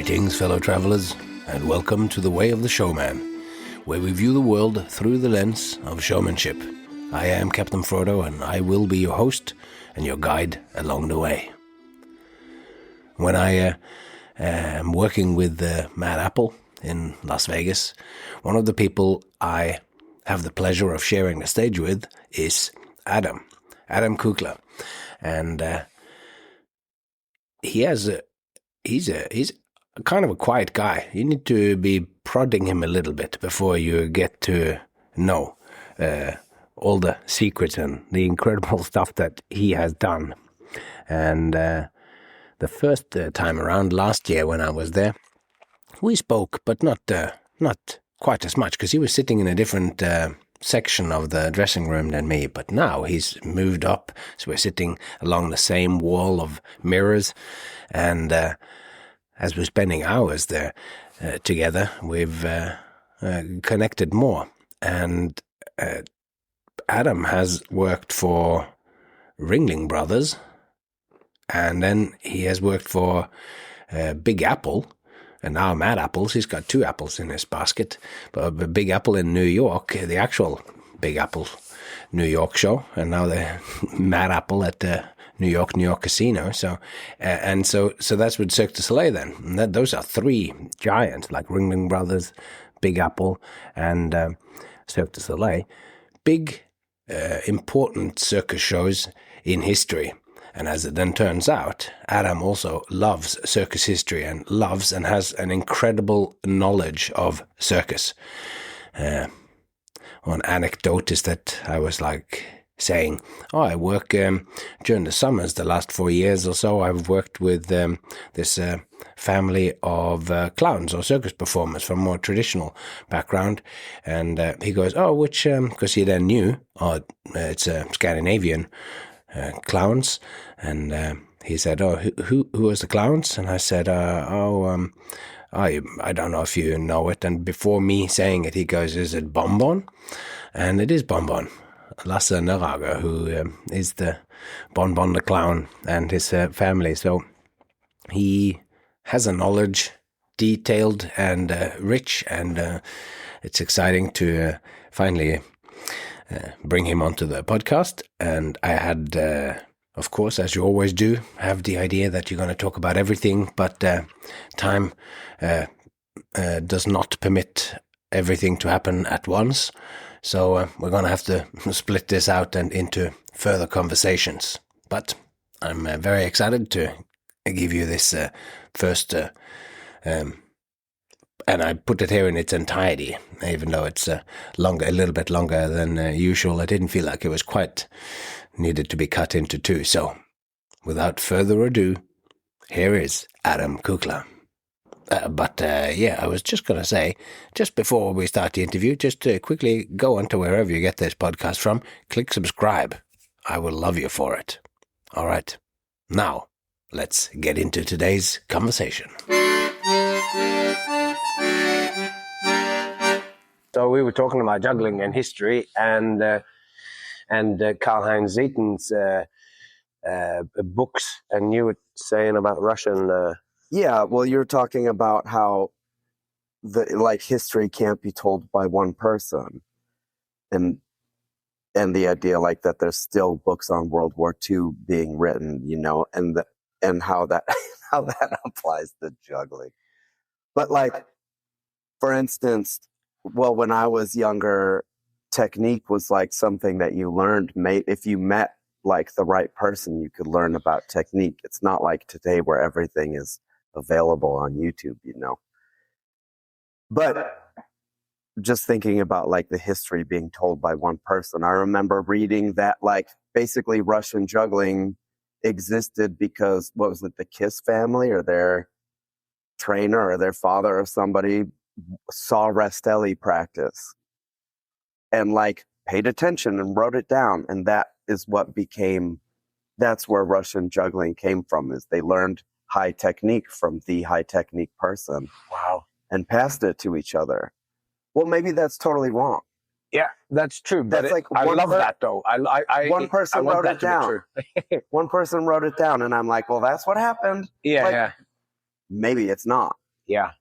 Greetings, fellow travelers, and welcome to The Way of the Showman, where we view the world through the lens of showmanship. I am Captain Frodo, and I will be your host and your guide along the way. When I am working with Mad Apple in Las Vegas, one of the people I have the pleasure of sharing the stage with is Adam Kugler, and he's kind of a quiet guy. You need to be prodding him a little bit before you get to know all the secrets and the incredible stuff that he has done. And the first time around last year when I was there, we spoke, but not quite as much, because he was sitting in a different section of the dressing room than me. But now he's moved up, so we're sitting along the same wall of mirrors, and as we're spending hours there together, we've connected more. And Adam has worked for Ringling Brothers, and then he has worked for Big Apple, and now Mad Apples. He's got two apples in his basket, but Big Apple in New York, the actual Big Apple New York show, and now the Mad Apple at the New York Casino. So that's with Cirque du Soleil then. And those are three giants, like Ringling Brothers, Big Apple, and Cirque du Soleil. Big, important circus shows in history. And as it then turns out, Adam also loves circus history and loves and has an incredible knowledge of circus. One anecdote is that I was saying, I work during the summers, the last 4 years or so, I've worked with this family of clowns or circus performers from more traditional background. And he goes, which, because he then knew, it's Scandinavian clowns. And he said, who was the clowns? And I said, I don't know if you know it. And before me saying it, he goes, is it Bonbon? And it is Bonbon. Lasse Neraga, who is the Bonbon the clown, and his family. So he has a knowledge, detailed and rich, and it's exciting to finally bring him onto the podcast. And I had, of course, as you always do, have the idea that you're going to talk about everything, but time does not permit everything to happen at once. So we're going to have to split this out and into further conversations. But I'm very excited to give you this first, and I put it here in its entirety, even though it's a little bit longer than usual. I didn't feel like it was quite needed to be cut into two. So without further ado, here is Adam Kugler. I was just going to say, just before we start the interview, just to quickly go onto wherever you get this podcast from, click subscribe. I will love you for it. All right. Now, let's get into today's conversation. So we were talking about juggling and history, and Karl-Heinz Zieten's books, and you were saying about Russian... Yeah, well, you're talking about how history can't be told by one person, and the idea that there's still books on World War II being written, and how that how that applies to juggling. But for instance, when I was younger, technique was something that you learned. If you met the right person, you could learn about technique. It's not like today where everything is available on YouTube, But just thinking about the history being told by one person, I remember reading that basically Russian juggling existed because, what was it, the Kiss family or their trainer or their father or somebody saw Rastelli practice and paid attention and wrote it down, and that is that's where Russian juggling came from, is they learned high technique from the high technique person. Wow. And passed it to each other. Well, maybe that's totally wrong. Yeah, that's true. But I love that, though. One person wrote it down. One person wrote it down, and I'm well, that's what happened. Yeah, yeah. Maybe it's not. Yeah.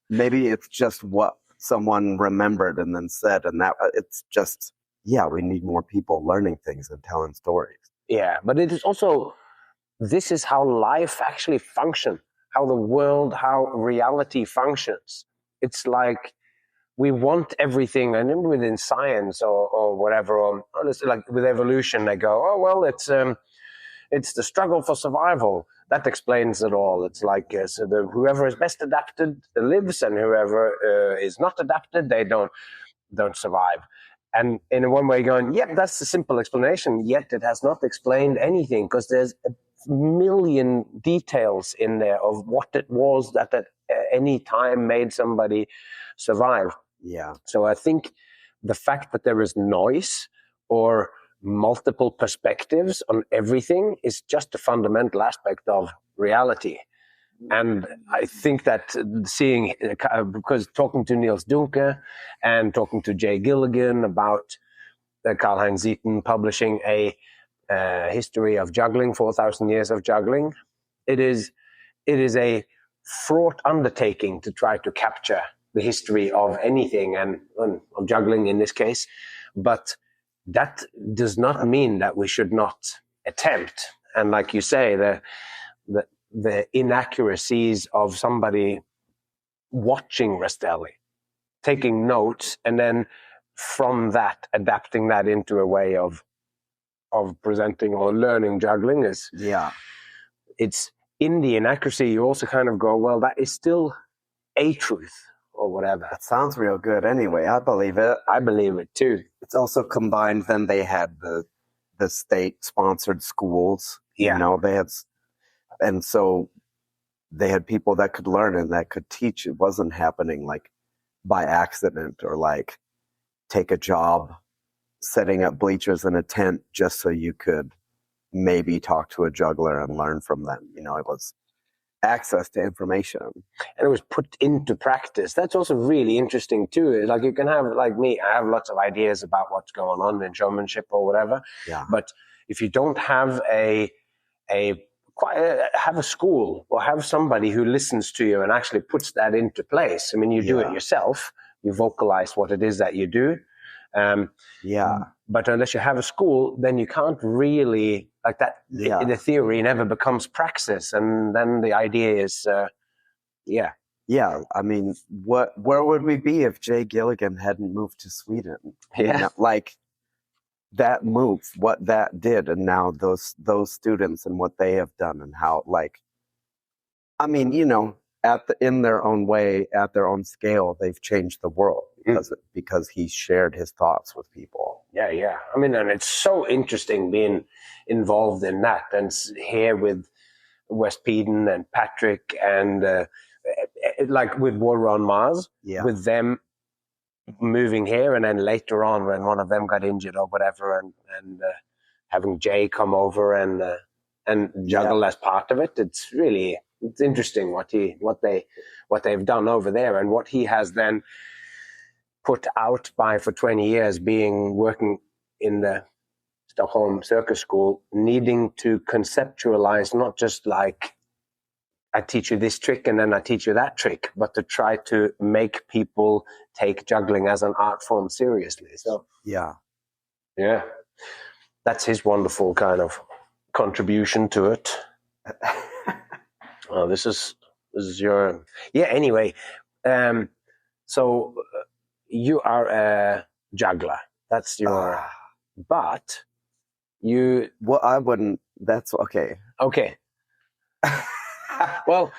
Maybe it's just what someone remembered and then said, and that it's just, yeah, we need more people learning things and telling stories. Yeah, but it is also, this is how life actually functions, how the world, how reality functions. It's like we want everything, and then within science or whatever, or like with evolution, they go, oh well, it's the struggle for survival that explains it all. It's like so whoever is best adapted lives, and whoever is not adapted, they don't survive. And in one way, going, yep, that's the simple explanation. Yet it has not explained anything, because there's a million details in there of what it was that at any time made somebody survive. Yeah. So I think the fact that there is noise or multiple perspectives on everything is just a fundamental aspect of reality. And I think that seeing, because talking to Niels Dunke and talking to Jay Gilligan about Karl-Heinz Zieten publishing a history of juggling, 4,000 years of juggling, it is a fraught undertaking to try to capture the history of anything, and of juggling in this case. But that does not mean that we should not attempt. And like you say, the inaccuracies of somebody watching Rastelli, taking notes, and then from that adapting that into a way of presenting or learning juggling is, yeah, it's in the inaccuracy you also kind of go, well, that is still a truth or whatever. That sounds real good anyway. I believe it. I believe it too. It's also combined, then they had the state sponsored schools. Yeah. You know, they had, and so they had people that could learn and that could teach. It wasn't happening like by accident, or like take a job setting up bleachers in a tent just so you could maybe talk to a juggler and learn from them. You know, it was access to information. And it was put into practice. That's also really interesting too. Like you can have, like me, I have lots of ideas about what's going on in showmanship or whatever. Yeah. But if you don't have have a school or have somebody who listens to you and actually puts that into place. I mean, you do it yourself. You vocalize what it is that you do. But unless you have a school, then you can't really, like that, the theory never becomes praxis. And then the idea is, Yeah, I mean, where would we be if Jay Gilligan hadn't moved to Sweden? Yeah. You know, like that move, what that did, and now those students and what they have done, and how, like, I mean, you know, in their own way, at their own scale, they've changed the world because he shared his thoughts with people. Yeah. I mean, and it's so interesting being involved in that, and here with Wes Peden and Patrick, and like with War on Mars, with them moving here, and then later on when one of them got injured or whatever, and having Jay come over and juggle as part of it. It's interesting what they've done over there, and what he has then put out for 20 years, working in the Stockholm Circus School, needing to conceptualize, not just like I teach you this trick and then I teach you that trick, but to try to make people take juggling as an art form seriously. So yeah, that's his wonderful kind of contribution to it. Oh, this is your Anyway, so you are a juggler. That's your. But you. Well, I wouldn't. That's okay. Okay. Well,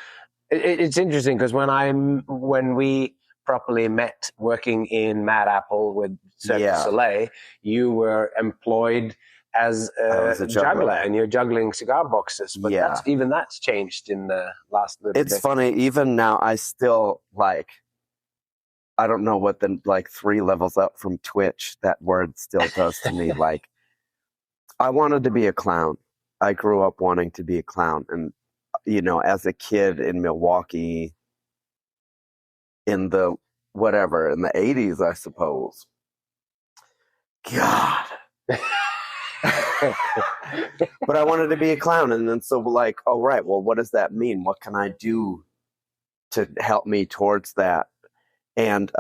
it's interesting because when we properly met working in Mad Apple with Cirque du Soleil, you were employed as a juggler, and you're juggling cigar boxes. But that's changed in the last little bit. It's funny, even now I still I don't know what the 3 levels up from Twitch that word still does to me. Like, I wanted to be a clown. I grew up wanting to be a clown, and you know, as a kid in Milwaukee in the 80s, I suppose. God. But I wanted to be a clown, and then so all right, well, what does that mean? What can I do to help me towards that. And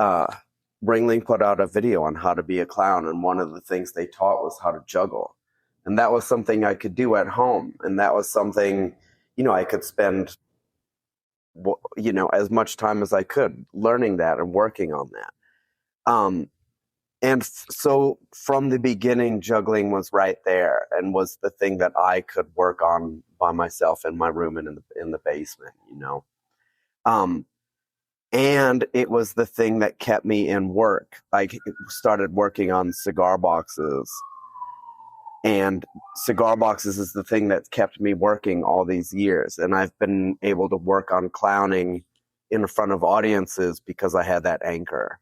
Ringling put out a video on how to be a clown, and one of the things they taught was how to juggle. And that was something I could do at home, and that was something, I could spend, as much time as I could learning that and working on that. So from the beginning, juggling was right there and was the thing that I could work on by myself in my room and in the basement, and it was the thing that kept me in work. I started working on cigar boxes, and cigar boxes is the thing that kept me working all these years. And I've been able to work on clowning in front of audiences because I had that anchor.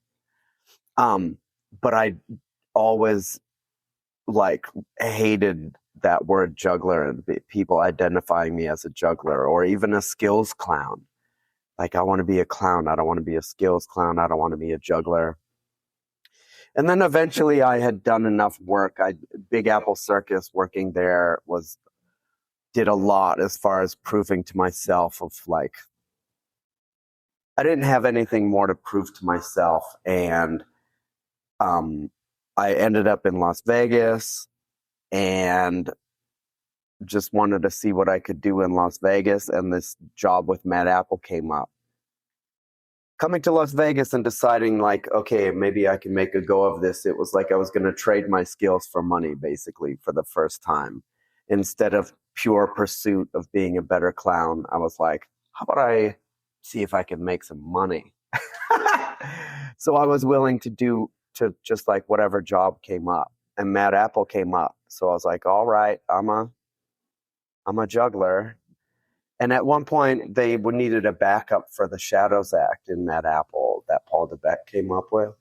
But I always hated that word juggler and people identifying me as a juggler or even a skills clown. I want to be a clown. I don't want to be a skills clown. I don't want to be a juggler. And then eventually I had done enough work. Big Apple Circus, working there, did a lot as far as proving to myself of I didn't have anything more to prove to myself. And I ended up in Las Vegas and just wanted to see what I could do in Las Vegas. And this job with Mad Apple came up. Coming to Las Vegas and deciding okay, maybe I can make a go of this. It was I was going to trade my skills for money, basically, for the first time. Instead of pure pursuit of being a better clown, I was like, how about I see if I can make some money? So I was willing to just whatever job came up, and Mad Apple came up. So I was like, all right, I'm a juggler. And at one point, they needed a backup for the Shadows Act in Mad Apple that Paul Debek came up with.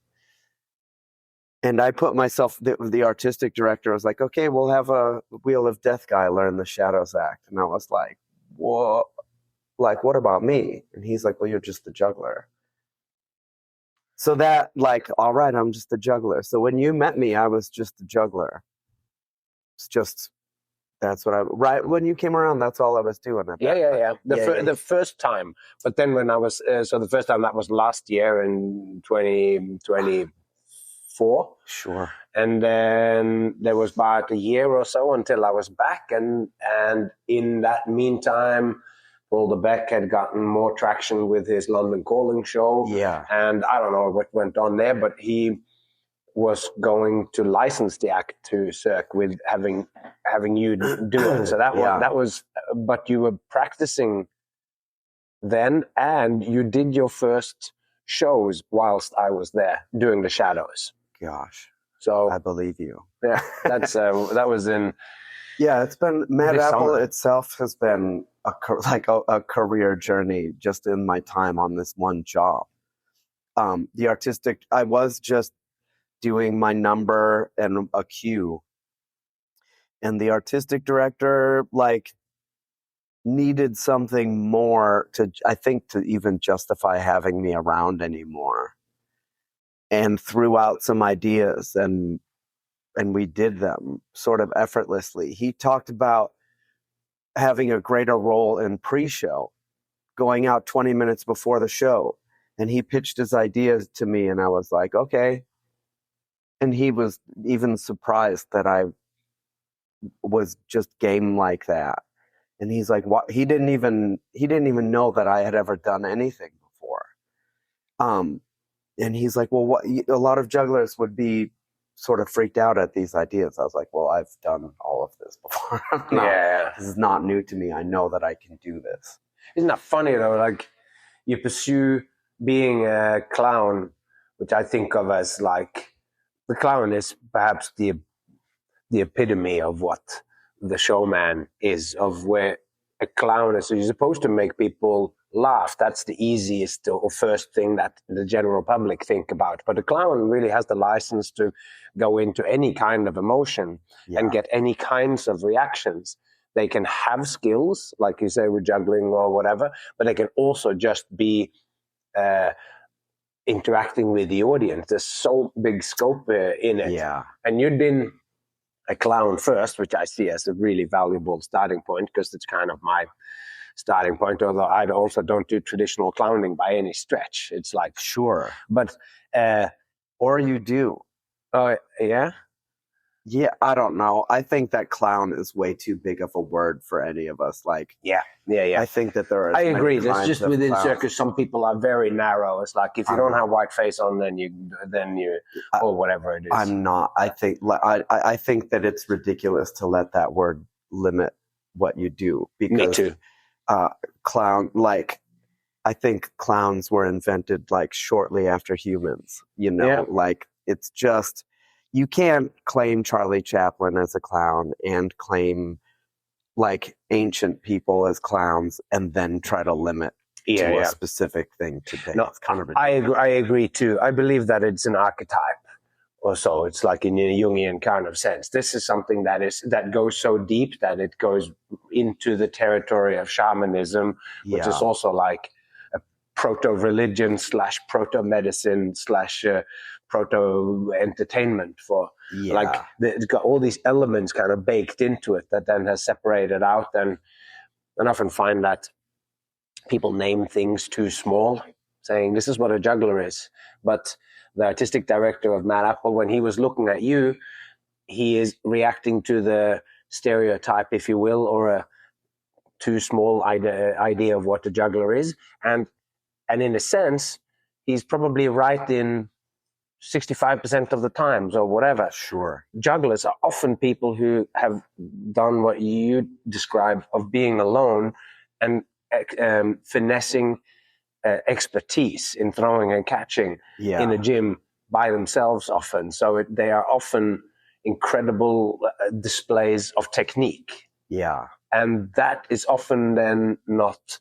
And I put myself, the artistic director was like, okay, we'll have a Wheel of Death guy learn the Shadows Act. And I was like, what? What about me? And he's like, well, you're just the juggler. So that, all right, I'm just a juggler. So when you met me, I was just a juggler. It's just... That's what right when you came around, that's all I was doing. Yeah. The first time, but then when I was the first time, that was last year in 2024. Sure. And then there was about a year or so until I was back, and in that meantime, Paul Debek had gotten more traction with his London Calling show. Yeah. And I don't know what went on there, but he was going to license the act to Cirque with having you do it. So that was, but you were practicing then, and you did your first shows whilst I was there doing the Shadows. Gosh. So I believe you. Yeah, that's that was in. Yeah, it's been Mad Apple summer. Itself has been a career journey just in my time on this one job. The artistic, I was just doing my number and a cue, and the artistic director needed something more to even justify having me around anymore, and threw out some ideas, and we did them sort of effortlessly. He talked about having a greater role in pre-show, going out 20 minutes before the show, and he pitched his ideas to me, and I was like, okay. And he was even surprised that I was just game like that. And he's like, "What?" He didn't even know that I had ever done anything before. And he's like, "Well, what?" A lot of jugglers would be sort of freaked out at these ideas. I was like, "Well, I've done all of this before. This is not new to me. I know that I can do this." Isn't that funny though? You pursue being a clown, which I think of as the clown is perhaps the epitome of what the showman is, of where a clown is. So you're supposed to make people laugh. That's the easiest or first thing that the general public think about. But a clown really has the license to go into any kind of emotion and get any kinds of reactions. They can have skills, like you say, with juggling or whatever, but they can also just be interacting with the audience. There's so big scope in it. Yeah. And you'd been a clown first, which I see as a really valuable starting point, because it's kind of my starting point, although I also don't do traditional clowning by any stretch. It's like, Sure. but Or you do. yeah. Yeah, I don't know. I think that clown is way too big of a word for any of us. Like, Yeah. I think that there are. I agree. There's kinds just of within clowns. circus, some people are very narrow. It's like if you don't have white face on, then you or whatever it is. I'm not. I think I think that it's ridiculous to let that word limit what you do. Because, Me too. Clown, like, I think clowns were invented like shortly after humans. You know, Yeah. like it's just you can't claim Charlie Chaplin as a clown and claim like ancient people as clowns and then try to limit to a specific thing today. No, it's kind of ridiculous. I agree too. I believe that it's an archetype or so. It's like in a Jungian kind of sense. This is something that goes so deep that it goes into the territory of shamanism, which is also like a proto-religion / proto-medicine / proto-entertainment for like it's got all these elements kind of baked into it that then has separated out. And I often find that people name things too small, saying this is what a juggler is. But the artistic director of Mad Apple, when he was looking at you, he is reacting to the stereotype, if you will, or a too small idea of what a juggler is. And in a sense, he's probably right in 65% of the times or whatever. Sure. Jugglers are often people who have done what you describe of being alone and finessing expertise in throwing and catching in a gym by themselves often. So they are often incredible displays of technique. Yeah. And that is often then not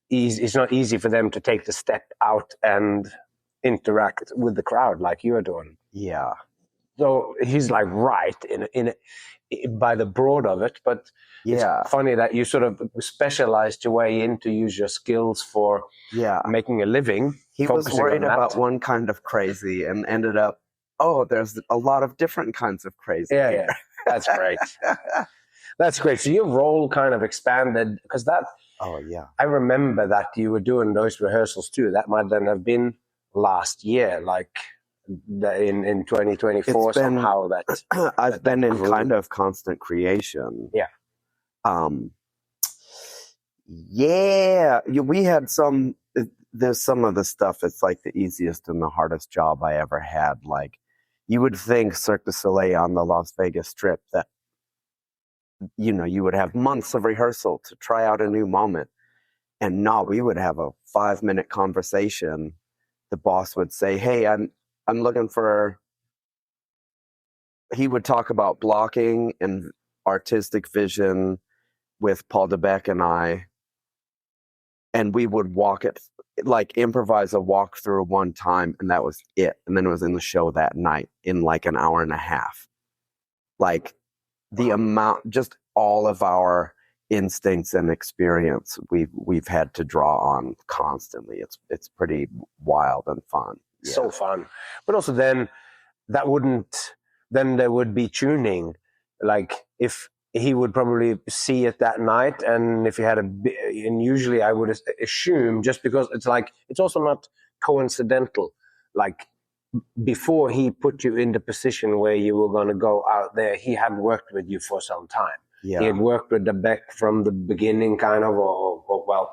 easy. It's not easy for them to take the step out and interact with the crowd like you're doing. Yeah. So he's like right in by the broad of it, but it's funny that you sort of specialized your way in to use your skills for making a living. He was worried about one kind of crazy and ended up, there's a lot of different kinds of crazy. Yeah. That's great. That's great. So your role kind of expanded because that. Oh yeah. I remember that you were doing those rehearsals too. That might then have been last year, like in 2024 somehow. That I've been in kind of constant creation. Yeah. We had some. There's some of the stuff. It's like the easiest and the hardest job I ever had. Like you would think Cirque du Soleil on the Las Vegas Strip that you would have months of rehearsal to try out a new moment, and no, we would have a 5-minute conversation. The boss would say, "Hey, I'm looking for." He would talk about blocking and artistic vision with Paul Debek and I, and we would improvise a walkthrough one time, and that was it. And then it was in the show that night in like an hour and a half. Like the amount, just all of our instincts and experience we've had to draw on constantly. It's pretty wild and fun. So fun. But also then there would be tuning. Like if he would probably see it that night, and if he had and usually I would assume, just because it's also not coincidental. Like before he put you in the position where you were going to go out there, he had worked with you for some time. Yeah. He had worked with Debek from the beginning, kind of,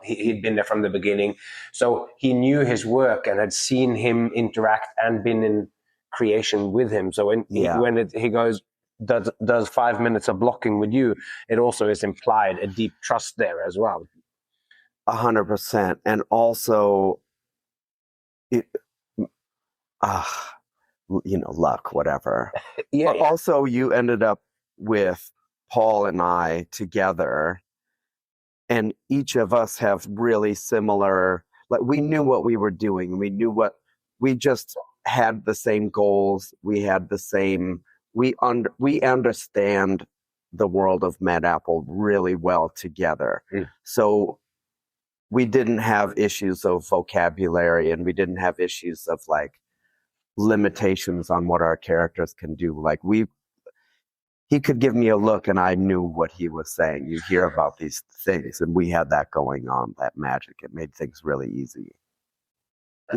he'd been there from the beginning. So he knew his work and had seen him interact and been in creation with him. So when he goes, does 5 minutes of blocking with you, it also is implied a deep trust there as well. 100%. And also, luck, whatever. Yeah. Also, you ended up with Paul and I together, and each of us have really similar, like we knew what we were doing. We just had the same goals. We had the same, we understand the world of Mad Apple really well together. So we didn't have issues of vocabulary, and we didn't have issues of like limitations on what our characters can do. Like he could give me a look and I knew what he was saying. You hear about these things, and we had that going on, that magic. It made things really easy.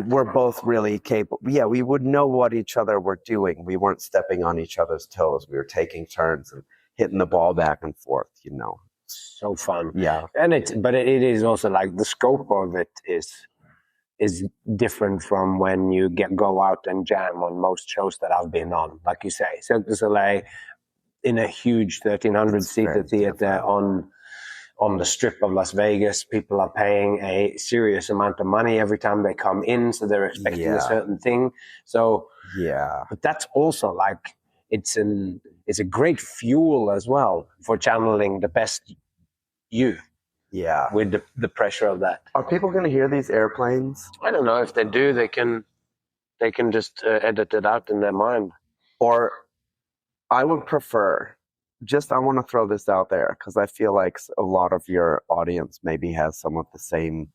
We're both really capable. Yeah, we would know what each other were doing. We weren't stepping on each other's toes. We were taking turns and hitting the ball back and forth, you know. So fun. Yeah. And but it is also like the scope of it is different from when you go out and jam on most shows that I've been on. Like you say, Cirque du Soleil in a huge 1,300-seater theater on the strip of Las Vegas. People are paying a serious amount of money every time they come in, so they're expecting a certain thing. So but that's also like it's a great fuel as well for channeling the best you. Yeah. With the pressure of that. Are people going to hear these airplanes? I don't know. If they do, they can just edit it out in their mind. Or I would prefer, I want to throw this out there because I feel like a lot of your audience maybe has some of the same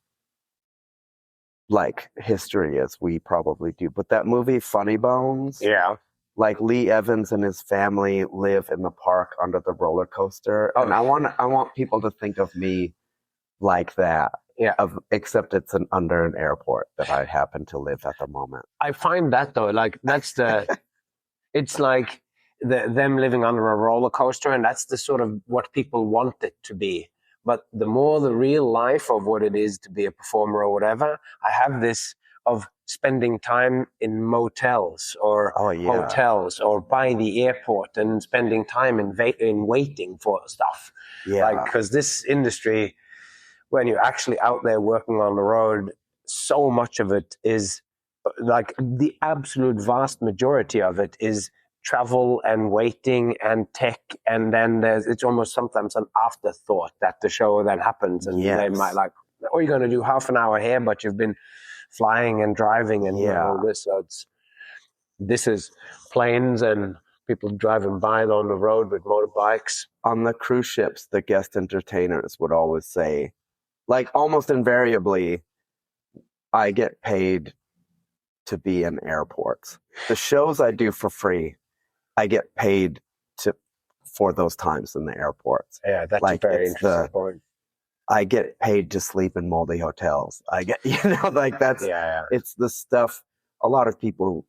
like history as we probably do. But that movie Funny Bones, like Lee Evans and his family live in the park under the roller coaster, and I want people to think of me like that. Yeah. Except it's under an airport that I happen to live at the moment. I find that though, like that's it's like them living under a roller coaster, and that's the sort of what people want it to be. But the more the real life of what it is to be a performer or whatever, I have this of spending time in motels or hotels or by the airport and spending time in waiting for stuff. Yeah. Like, because this industry, when you're actually out there working on the road, so much of it is like the absolute vast majority of it is travel and waiting and tech, and then it's almost sometimes an afterthought that the show then happens, and they might like, oh, you're going to do half an hour here, but you've been flying and driving and all this. So this is planes and people driving by on the road with motorbikes. On the cruise ships, the guest entertainers would always say, like almost invariably, I get paid to be in airports. The shows I do for free, I get paid for those times in the airports. Yeah, that's like, a very interesting point. I get paid to sleep in moldy hotels. I get, like that's, it's the stuff. A lot of people,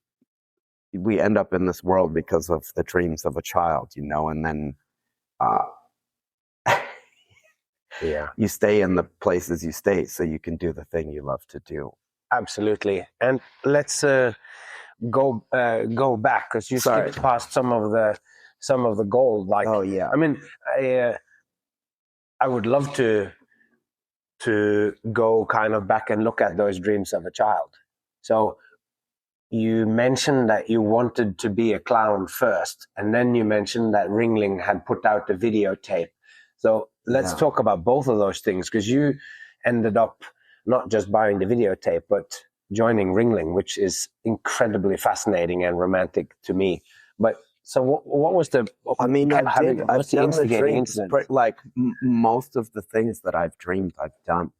we end up in this world because of the dreams of a child, and then you stay in the places you stay so you can do the thing you love to do. Absolutely. And let's go back, because you skipped past some of the gold. Like, I mean, I would love to go kind of back and look at those dreams of a child. So you mentioned that you wanted to be a clown first, and then you mentioned that Ringling had put out the videotape. So let's talk about both of those things, because you ended up not just buying the videotape, but joining Ringling, which is incredibly fascinating and romantic to me. But so what was the? I mean, I've done the dreams, like most of the things that I've dreamed, I've done.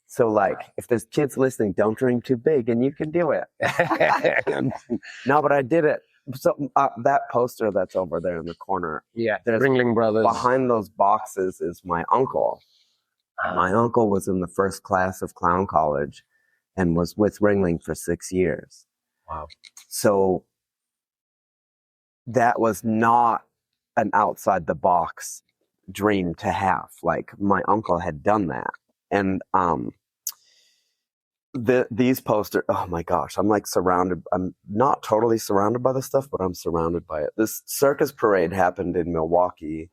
So like, if there's kids listening, don't dream too big, and you can do it. No, but I did it. So that poster that's over there in the corner, there's Ringling Brothers. Behind those boxes is my uncle. My uncle was in the first class of clown college and was with Ringling for 6 years. Wow. So that was not an outside the box dream to have. Like, my uncle had done that. And these posters, oh my gosh, I'm like surrounded. I'm not totally surrounded by the stuff, but I'm surrounded by it. This circus parade happened in Milwaukee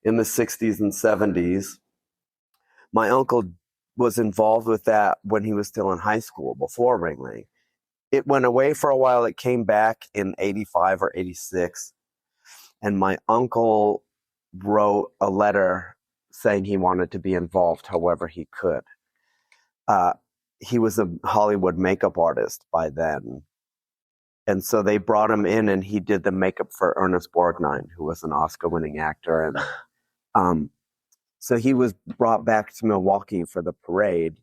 in the 60s and 70s. My uncle was involved with that when he was still in high school, before Ringling. It went away for a while. It came back in 85 or 86. And my uncle wrote a letter saying he wanted to be involved however he could. He was a Hollywood makeup artist by then. And so they brought him in, and he did the makeup for Ernest Borgnine, who was an Oscar-winning actor. And so he was brought back to Milwaukee for the parade.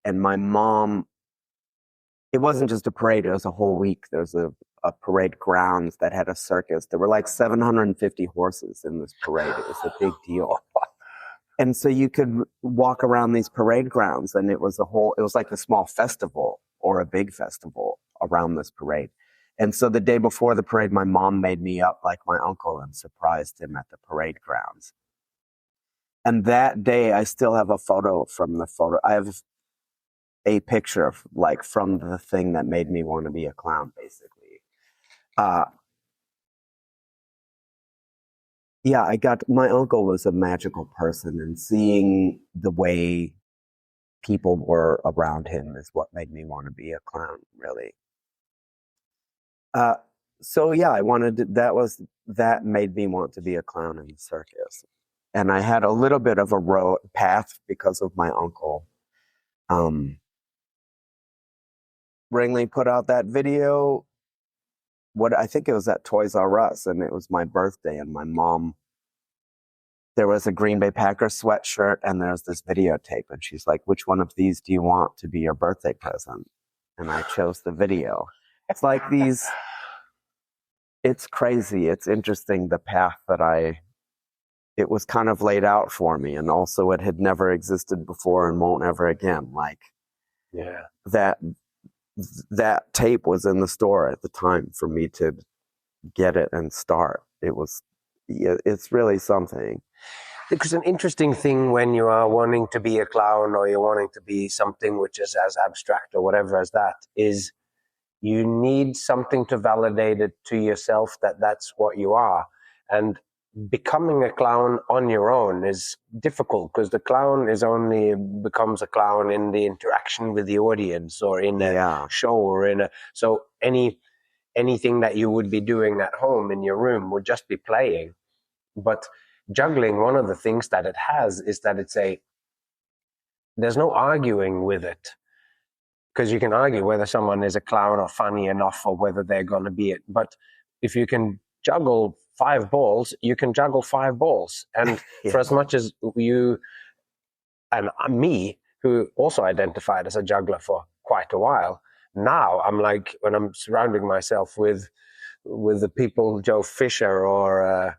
And my mom, it wasn't just a parade, it was a whole week. There's a a parade grounds that had a circus. There were like 750 horses in this parade. It was a big deal. And so you could walk around these parade grounds, and it was like a small festival or a big festival around this parade. And so the day before the parade, my mom made me up like my uncle and surprised him at the parade grounds. And that day, I still have a photo from the photo. I have a picture of, like, from the thing that made me want to be a clown, basically. Yeah, my uncle was a magical person, and seeing the way people were around him is what made me want to be a clown, really. So yeah, that made me want to be a clown in the circus. And I had a little bit of a path because of my uncle. Ringling put out that video. I think it was at Toys R Us, and it was my birthday, and my mom, there was a Green Bay Packers sweatshirt, and there's this videotape, and she's like, which one of these do you want to be your birthday present? And I chose the video. It's like it's crazy. It's interesting, the path that it was kind of laid out for me, and also it had never existed before and won't ever again. Like, yeah, that tape was in the store at the time for me to get it and start. It's really something. Because an interesting thing when you are wanting to be a clown, or you're wanting to be something which is as abstract or whatever as that, is you need something to validate it to yourself that that's what you are. And becoming a clown on your own is difficult, because the clown becomes a clown in the interaction with the audience, or in a show, or so anything that you would be doing at home in your room would just be playing. But juggling, one of the things that it has is that there's no arguing with it, because you can argue whether someone is a clown or funny enough, or whether they're going to be it. But if you can juggle 5 balls, you can juggle 5 balls. And yeah. For as much as you and me, who also identified as a juggler for quite a while, now I'm like, when I'm surrounding myself with the people, Joe Fisher or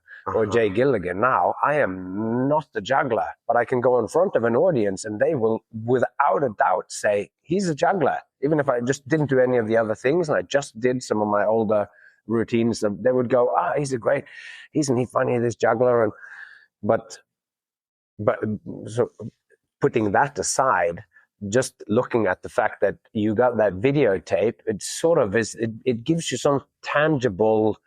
Jay Gilligan, now I am not a juggler, but I can go in front of an audience and they will, without a doubt, say, he's a juggler. Even if I just didn't do any of the other things, and I just did some of my older routines, they would go, isn't he funny, this juggler? But so putting that aside, just looking at the fact that you got that videotape, it sort of is, it gives you some tangible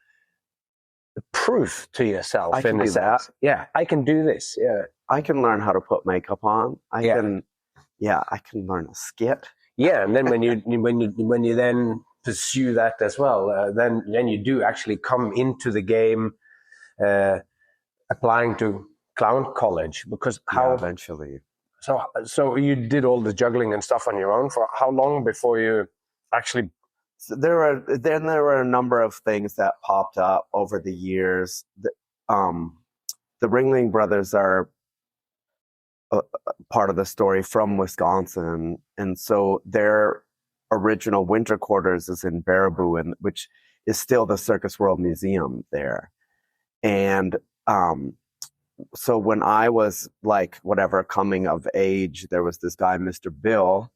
proof to yourself. I can do that. Yeah, I can do this. Yeah, I can learn how to put makeup on. I can learn a skit. Yeah, and then when you then pursue that as well, then you do actually come into the game, applying to clown college, because eventually. So you did all the juggling and stuff on your own for how long before you actually? So there were a number of things that popped up over the years. The Ringling Brothers are part of the story from Wisconsin, and so their original winter quarters is in Baraboo, which is still the Circus World Museum there. And so when I was like coming of age, there was this guy, Mr. Bill.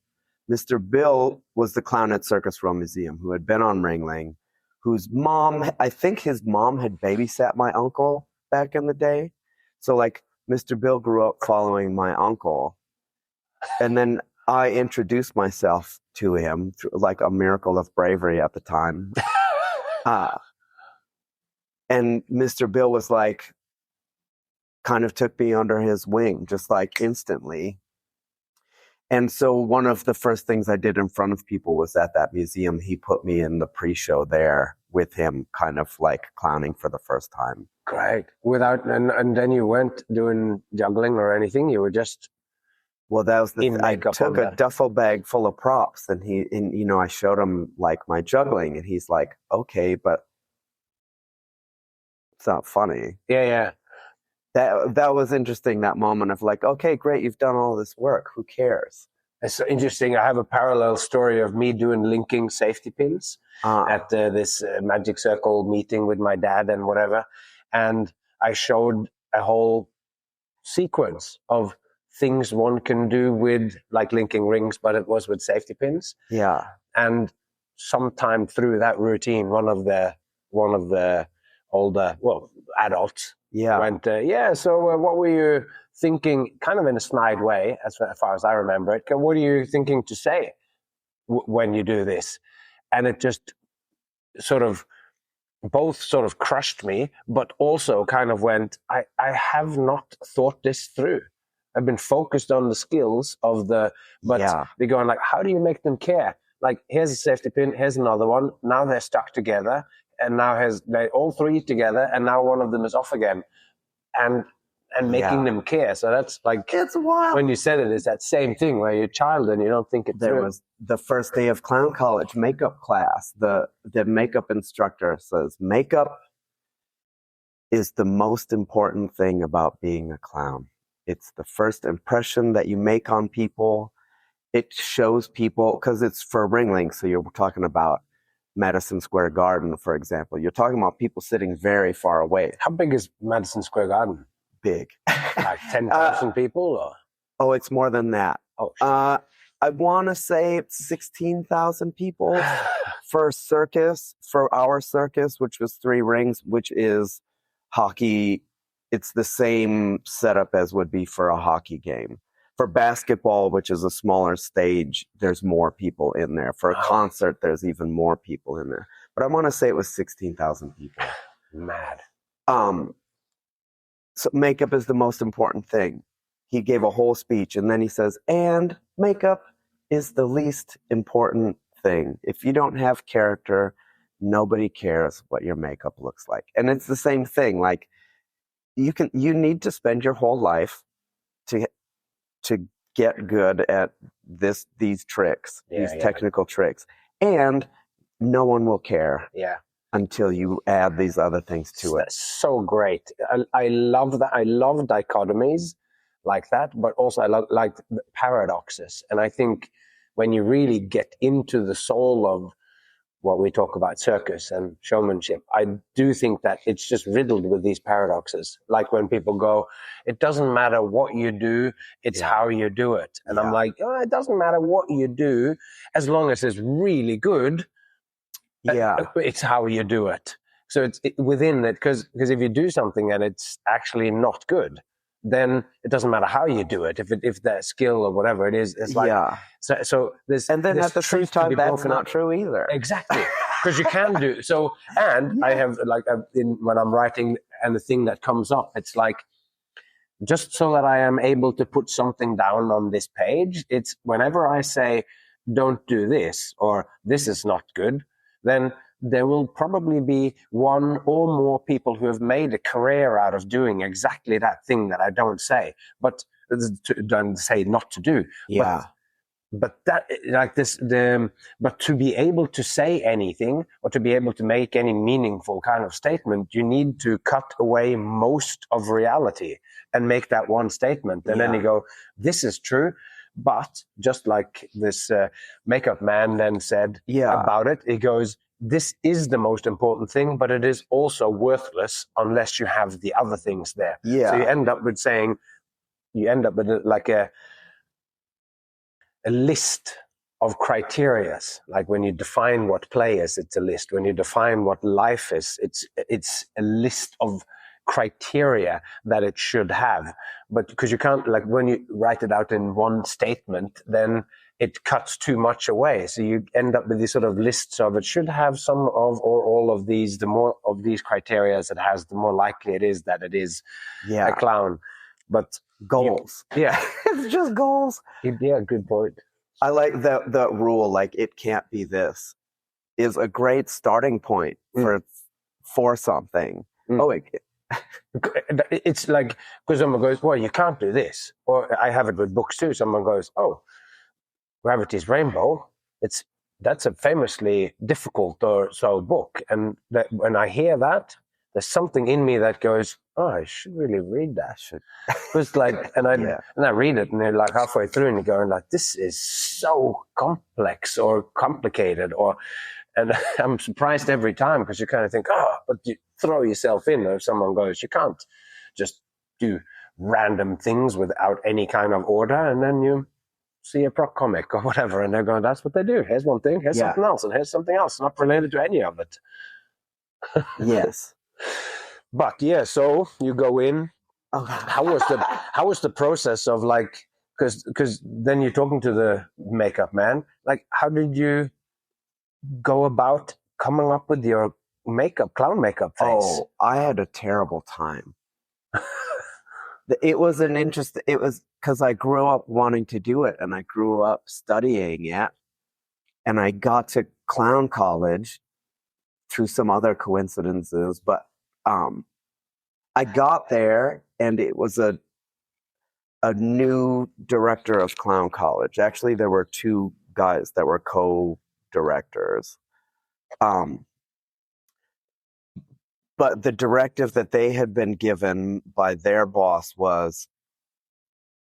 Mr. Bill was the clown at Circus World Museum who had been on Ringling, whose mom, I think his mom had babysat my uncle back in the day. So like Mr. Bill grew up following my uncle. And then I introduced myself to him through like a miracle of bravery at the time. And Mr. Bill was like, kind of took me under his wing, just like instantly. And so one of the first things I did in front of people was at that museum. He put me in the pre-show there with him, kind of like clowning for the first time. Great. And then you weren't doing juggling or anything. You were just. Well, that was I took a duffel bag full of props, and I showed him like my juggling, and he's like, okay, but it's not funny. Yeah. That was interesting, that moment of like, okay, great, you've done all this work. Who cares? It's so interesting. I have a parallel story of me doing linking safety pins at this magic circle meeting with my dad and whatever. And I showed a whole sequence of things one can do with like linking rings, but it was with safety pins. Yeah. And sometime through that routine, one of the older, adults went, so what were you thinking, kind of in a snide way, as far as I remember it, what are you thinking to say when you do this? And it just both sort of crushed me, but also kind of went, I have not thought this through. I've been focused on the skills of they're going like, how do you make them care? Like, here's a safety pin, here's another one. Now they're stuck together, and now they're all three together, and now one of them is off again. And making them care. So that's like, it's wild. When you said it's that same thing where you're a child and you don't think it through. There was the first day of clown college makeup class. The makeup instructor says, makeup is the most important thing about being a clown. It's the first impression that you make on people. It shows people, because it's for Ringling, so you're talking about Madison Square Garden, for example. You're talking about people sitting very far away. How big is Madison Square Garden? Big. Like 10,000 people? Or? Oh, it's more than that. Oh, I want to say it's 16,000 people for our circus, which was 3 rings, which is hockey. It's the same setup as would be for a hockey game. For basketball, which is a smaller stage, there's more people in there. For a concert, there's even more people in there. But I want to say it was 16,000 people. Mad. So makeup is the most important thing. He gave a whole speech, and then he says, and makeup is the least important thing. If you don't have character, nobody cares what your makeup looks like. And it's the same thing. Like, you need to spend your whole life to get good at these tricks, these technical tricks. And no one will care. Yeah. Until you add these other things to it. That's so great. I love that. I love dichotomies like that, but also I love like paradoxes. And I think when you really get into the soul of what we talk about, circus and showmanship, I do think that it's just riddled with these paradoxes. Like when people go, it doesn't matter what you do, it's how you do it. And I'm like, it doesn't matter what you do, as long as it's really good. It's how you do it. So it's within it, because if you do something and it's actually not good, then it doesn't matter how you do it. If that skill or whatever it is, it's like so there's, and then at the same time that's not true either. Exactly, because you can do so. And I have when I'm writing, and the thing that comes up, it's like, just so that I am able to put something down on this page, it's whenever I say don't do this or this is not good, then there will probably be one or more people who have made a career out of doing exactly that thing that I don't say, but don't say not to do. Yeah. But that, like this, but to be able to say anything or to be able to make any meaningful kind of statement, you need to cut away most of reality and make that one statement. And then you go, this is true. But just like this makeup man then said about it, he goes, this is the most important thing, but it is also worthless unless you have the other things there. Yeah. So you end up with like a list of criterias. Like when you define what play is, it's a list. When you define what life is, it's a list of criteria that it should have. But because you can't, like when you write it out in one statement, then it cuts too much away. So you end up with these sort of lists of, it should have some of or all of these. The more of these criteria it has, the more likely it is that it is a clown. But goals. It's just goals. Yeah, good point. I like the rule, like it can't be this, is a great starting point for something. It's like, because someone goes, well, you can't do this. Or I have it with books too. Someone goes, oh, Gravity's Rainbow, that's a famously difficult or so book. And that, when I hear that, there's something in me that goes, oh, I should really read that. It's like, and I read it, and they're like halfway through, and you're going like, this is so complex or complicated, and I'm surprised every time, because you kind of think, but you throw yourself in. If someone goes, you can't just do random things without any kind of order, and then you see a prop comic or whatever, and they're going, that's what they do. Here's one thing, here's something else, and here's something else, not related to any of it. Yes. But yeah, so you go in. How was the process of, like, because then you're talking to the makeup man, like, how did you go about coming up with your clown makeup face? Oh, I had a terrible time. It was because I grew up wanting to do it, and I grew up studying it, and I got to clown college through some other coincidences, but I got there, and it was a new director of clown college. Actually, there were two guys that were co-directors. But the directive that they had been given by their boss was,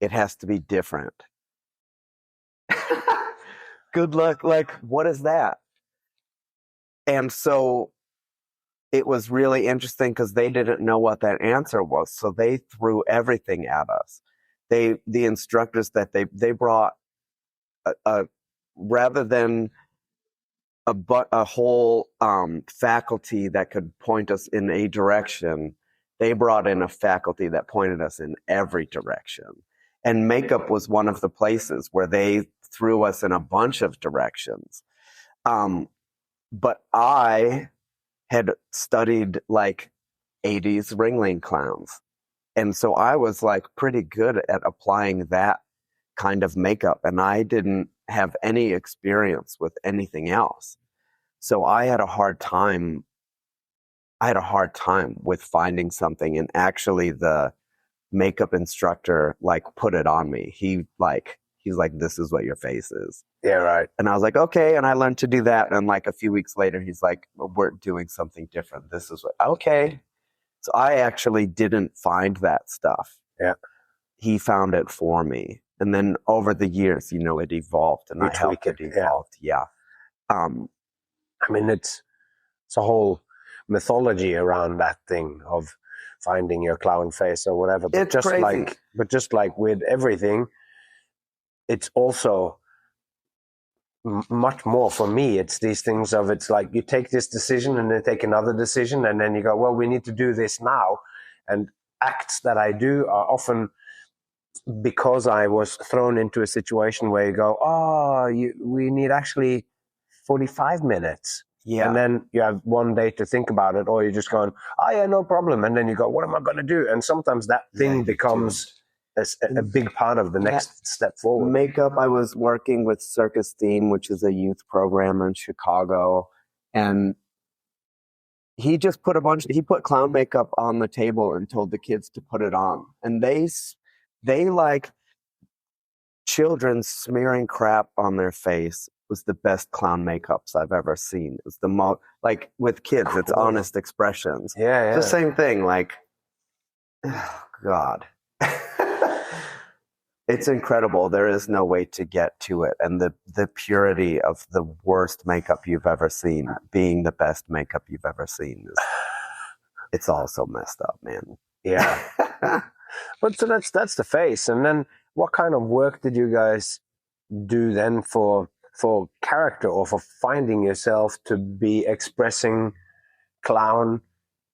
it has to be different. Good luck. Like, what is that? And so it was really interesting, because they didn't know what that answer was. So they threw everything at us. The instructors that they brought, rather than a whole faculty that could point us in a direction, they brought in a faculty that pointed us in every direction. And makeup was one of the places where they threw us in a bunch of directions. But I had studied like 80s Ringling clowns. And so I was like pretty good at applying that kind of makeup. And I didn't have any experience with anything else. So I had a hard time with finding something. And actually the makeup instructor like put it on me. He's like, this is what your face is. Yeah, right. And I was like, okay. And I learned to do that. And like a few weeks later, he's like, we're doing something different. This is what, okay. So I actually didn't find that stuff. Yeah. He found it for me. And then over the years, it evolved, and I helped it evolve. Yeah. I mean, it's a whole mythology around that thing of finding your clown face or whatever. But it's crazy. Just like with everything, it's also much more for me. It's these things of, it's like you take this decision and then take another decision, and then you go, well, we need to do this now. And acts that I do are often because I was thrown into a situation where you go, we need actually 45 minutes. Yeah. And then you have one day to think about it, or you're just going, yeah, no problem. And then you go, what am I going to do? And sometimes that thing becomes a big part of the next step forward. Makeup, I was working with Circus Theme, which is a youth program in Chicago. And he just put clown makeup on the table and told the kids to put it on. And they like children smearing crap on their face was the best clown makeups I've ever seen. It was the most, like with kids, it's honest expressions. Yeah. The same thing, like, oh, God. It's incredible. There is no way to get to it. And the purity of the worst makeup you've ever seen being the best makeup you've ever seen it's all so messed up, man. Yeah. But so that's the face. And then what kind of work did you guys do then for character, or for finding yourself to be expressing clown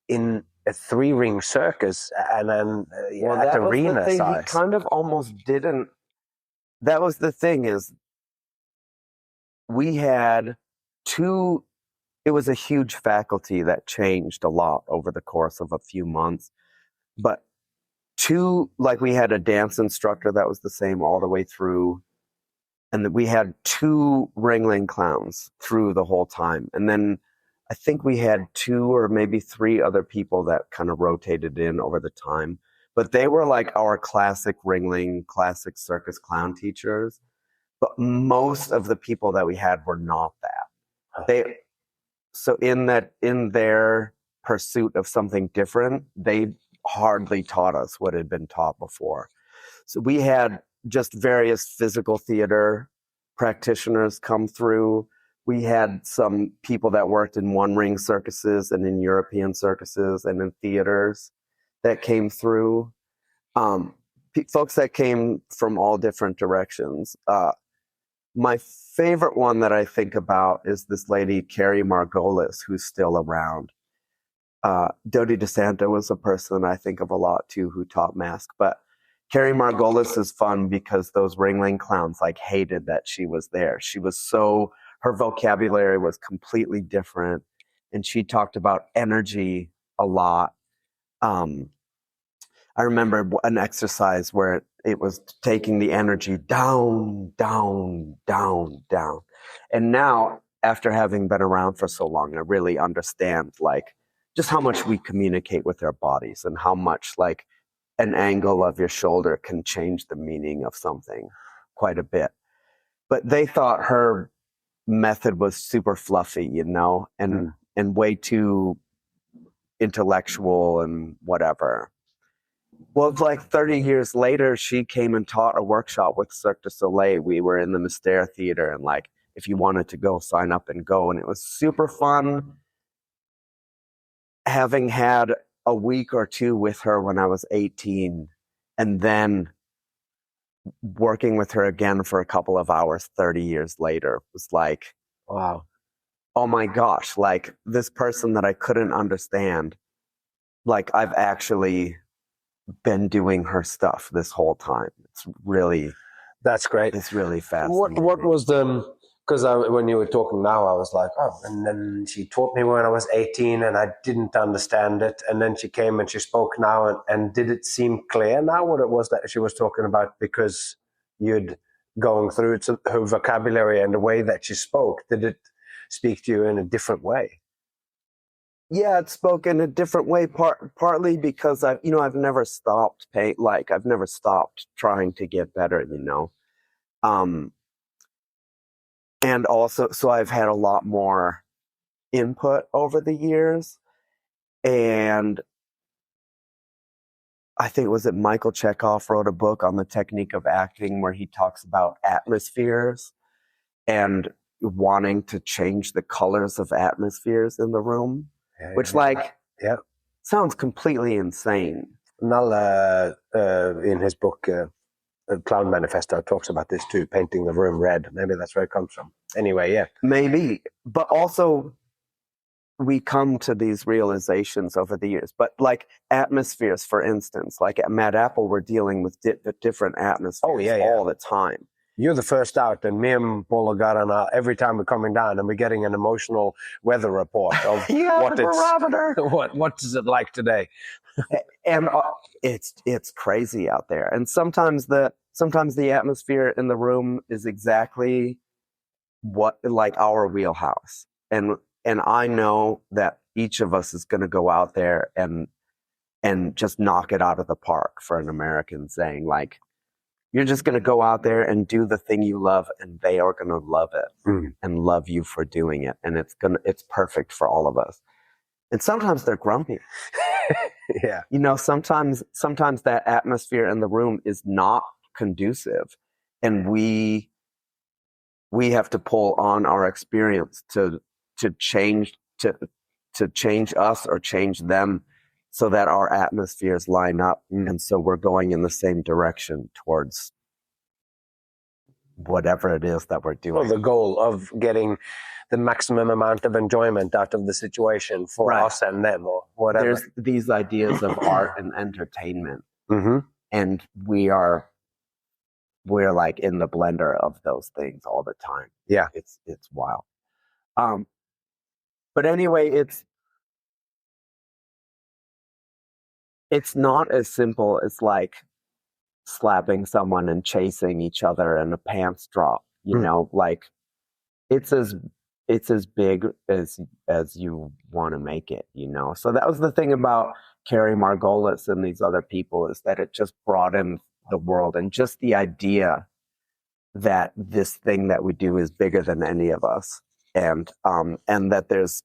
in a 3-ring circus and then at arena size? He kind of almost didn't. That was the thing, is we had it was a huge faculty that changed a lot over the course of a few months. But we had a dance instructor that was the same all the way through. And we had 2 Ringling clowns through the whole time. And then I think we had 2 or maybe 3 other people that kind of rotated in over the time. But they were like our classic Ringling, classic circus clown teachers. But most of the people that we had were not that. So in their pursuit of something different, they hardly taught us what had been taught before. So we had just various physical theater practitioners come through. We had some people that worked in one-ring circuses and in European circuses and in theaters that came through. Folks that came from all different directions. My favorite one that I think about is this lady, Carrie Margolis, who's still around. Dodi DeSanto was a person I think of a lot too who taught mask, but Carrie Margolis is fun because those Ringling clowns like hated that she was there. Her vocabulary was completely different, and she talked about energy a lot. I remember an exercise where it was taking the energy down, down, down, down. And now, after having been around for so long, I really understand like just how much we communicate with our bodies and how much like an angle of your shoulder can change the meaning of something quite a bit. But they thought her method was super fluffy, you know, and way too intellectual and whatever. Well, like 30 years later, she came and taught a workshop with Cirque du Soleil. We were in the Mystère Theater, and like, if you wanted to go, sign up and go. And it was super fun. Having had a week or two with her when I was 18, and then working with her again for a couple of hours 30 years later was like, wow, oh my gosh, like this person that I couldn't understand, like I've actually been doing her stuff this whole time. That's great. It's really fascinating. What was because when you were talking now, I was like, oh, and then she taught me when I was 18 and I didn't understand it. And then she came and she spoke now. And did it seem clear now what it was that she was talking about because you'd going through her vocabulary and the way that she spoke? Did it speak to you in a different way? Yeah, it spoke in a different way, partly because I've never stopped I've never stopped trying to get better, you know. And also, so I've had a lot more input over the years. And I think, was it Michael Chekhov wrote a book on the technique of acting where he talks about atmospheres and wanting to change the colors of atmospheres in the room, which sounds completely insane. Null, in his book, Clown Manifesto, talks about this too, painting the room red. Maybe that's where it comes from. Anyway, yeah. Maybe. But also, we come to these realizations over the years. But like atmospheres, for instance, like at Mad Apple, we're dealing with different atmospheres all the time. You're the first out, and me and Paul got on every time we're coming down, and we're getting an emotional weather report of what is it like today. And it's crazy out there. And sometimes the atmosphere in the room is exactly what like our wheelhouse. And I know that each of us is going to go out there and just knock it out of the park, for an American saying. Like, you're just going to go out there and do the thing you love, and they are going to love it and love you for doing it. And it's perfect for all of us. And sometimes they're grumpy. Yeah. You know, sometimes that atmosphere in the room is not conducive, and we have to pull on our experience to change us or change them so that our atmospheres line up. And so we're going in the same direction towards whatever it is that we're doing. Well, the goal of getting the maximum amount of enjoyment out of the situation for us and them, or whatever. There's these ideas of art and entertainment, and we're like in the blender of those things all the time. Yeah, it's wild. But anyway, it's not as simple as like slapping someone and chasing each other and a pants drop. You know, like it's as big as you want to make it, you know. So that was the thing about Carrie Margolis and these other people, is that it just broadened the world, and just the idea that this thing that we do is bigger than any of us, and that there's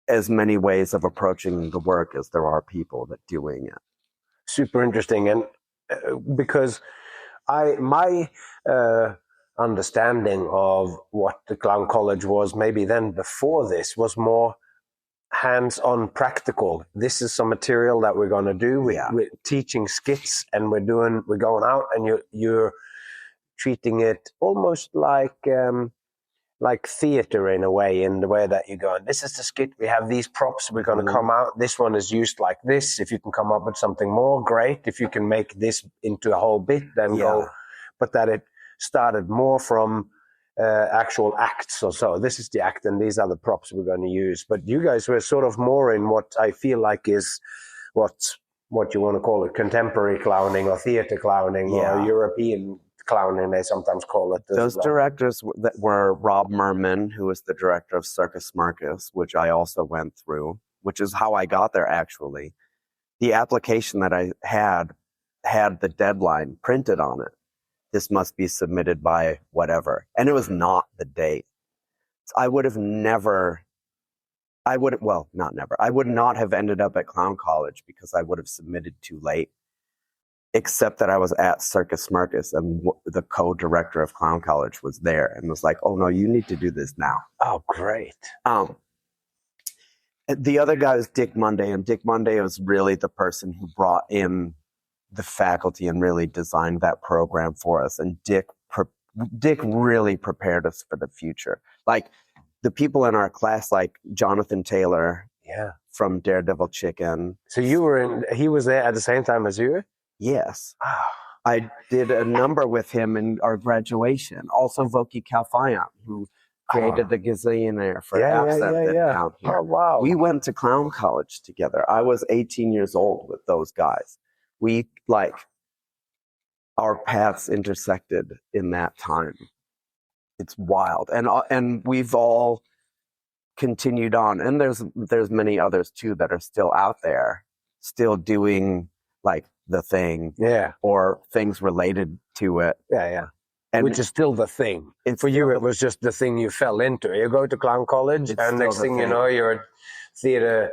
as many ways of approaching the work as there are people that doing it. Super interesting. And because my understanding of what the clown college was maybe then before this was more hands-on practical. This is some material that we're going to do. We're teaching skits, and we're going out, and you're treating it almost like theater in a way, in the way that you're going, this is the skit, we have these props, we're going to come out, this one is used like this. If you can come up with something more, great. If you can make this into a whole bit, then go. But that it started more from actual acts or so. This is the act, and these are the props we're going to use. But you guys were sort of more in what I feel like is what you want to call it, contemporary clowning or theater clowning or European clowning, they sometimes call it. Those directors that were Rob Merman, who was the director of Circus Marcus, which I also went through, which is how I got there actually. The application that I had the deadline printed on it. This must be submitted by whatever. And it was not the date. I would not have ended up at clown college because I would have submitted too late. Except that I was at Circus Marcus, and the co-director of clown college was there and was like, oh no, you need to do this now. Oh, great. The other guy was Dick Monday, and Dick Monday was really the person who brought in the faculty and really designed that program for us. And Dick really prepared us for the future. Like the people in our class, like Jonathan Taylor from Daredevil Chicken. So he was there at the same time as you? Yes. I did a number with him in our graduation. Also Voki Kalfayan, who created the Gazillionaire for Absent down here. Oh, wow. We went to clown college together. I was 18 years old with those guys. We, our paths intersected in that time. It's wild. And we've all continued on. And there's many others too that are still out there, still doing the thing, or things related to it, and which is still the thing. For you, it was just the thing you fell into. You go to clown college, and next thing you know, you're a theater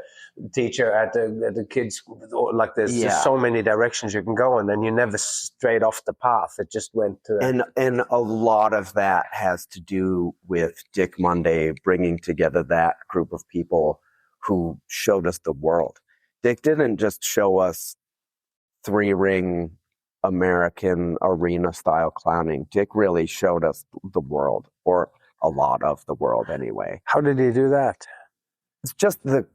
teacher at the kids. There's just so many directions you can go, and then you never strayed off the path. It just went to and a lot of that has to do with Dick Monday bringing together that group of people who showed us the world. Dick didn't just show us 3-ring American arena style clowning. Dick really showed us the world, or a lot of the world anyway. How did he do that? It's just the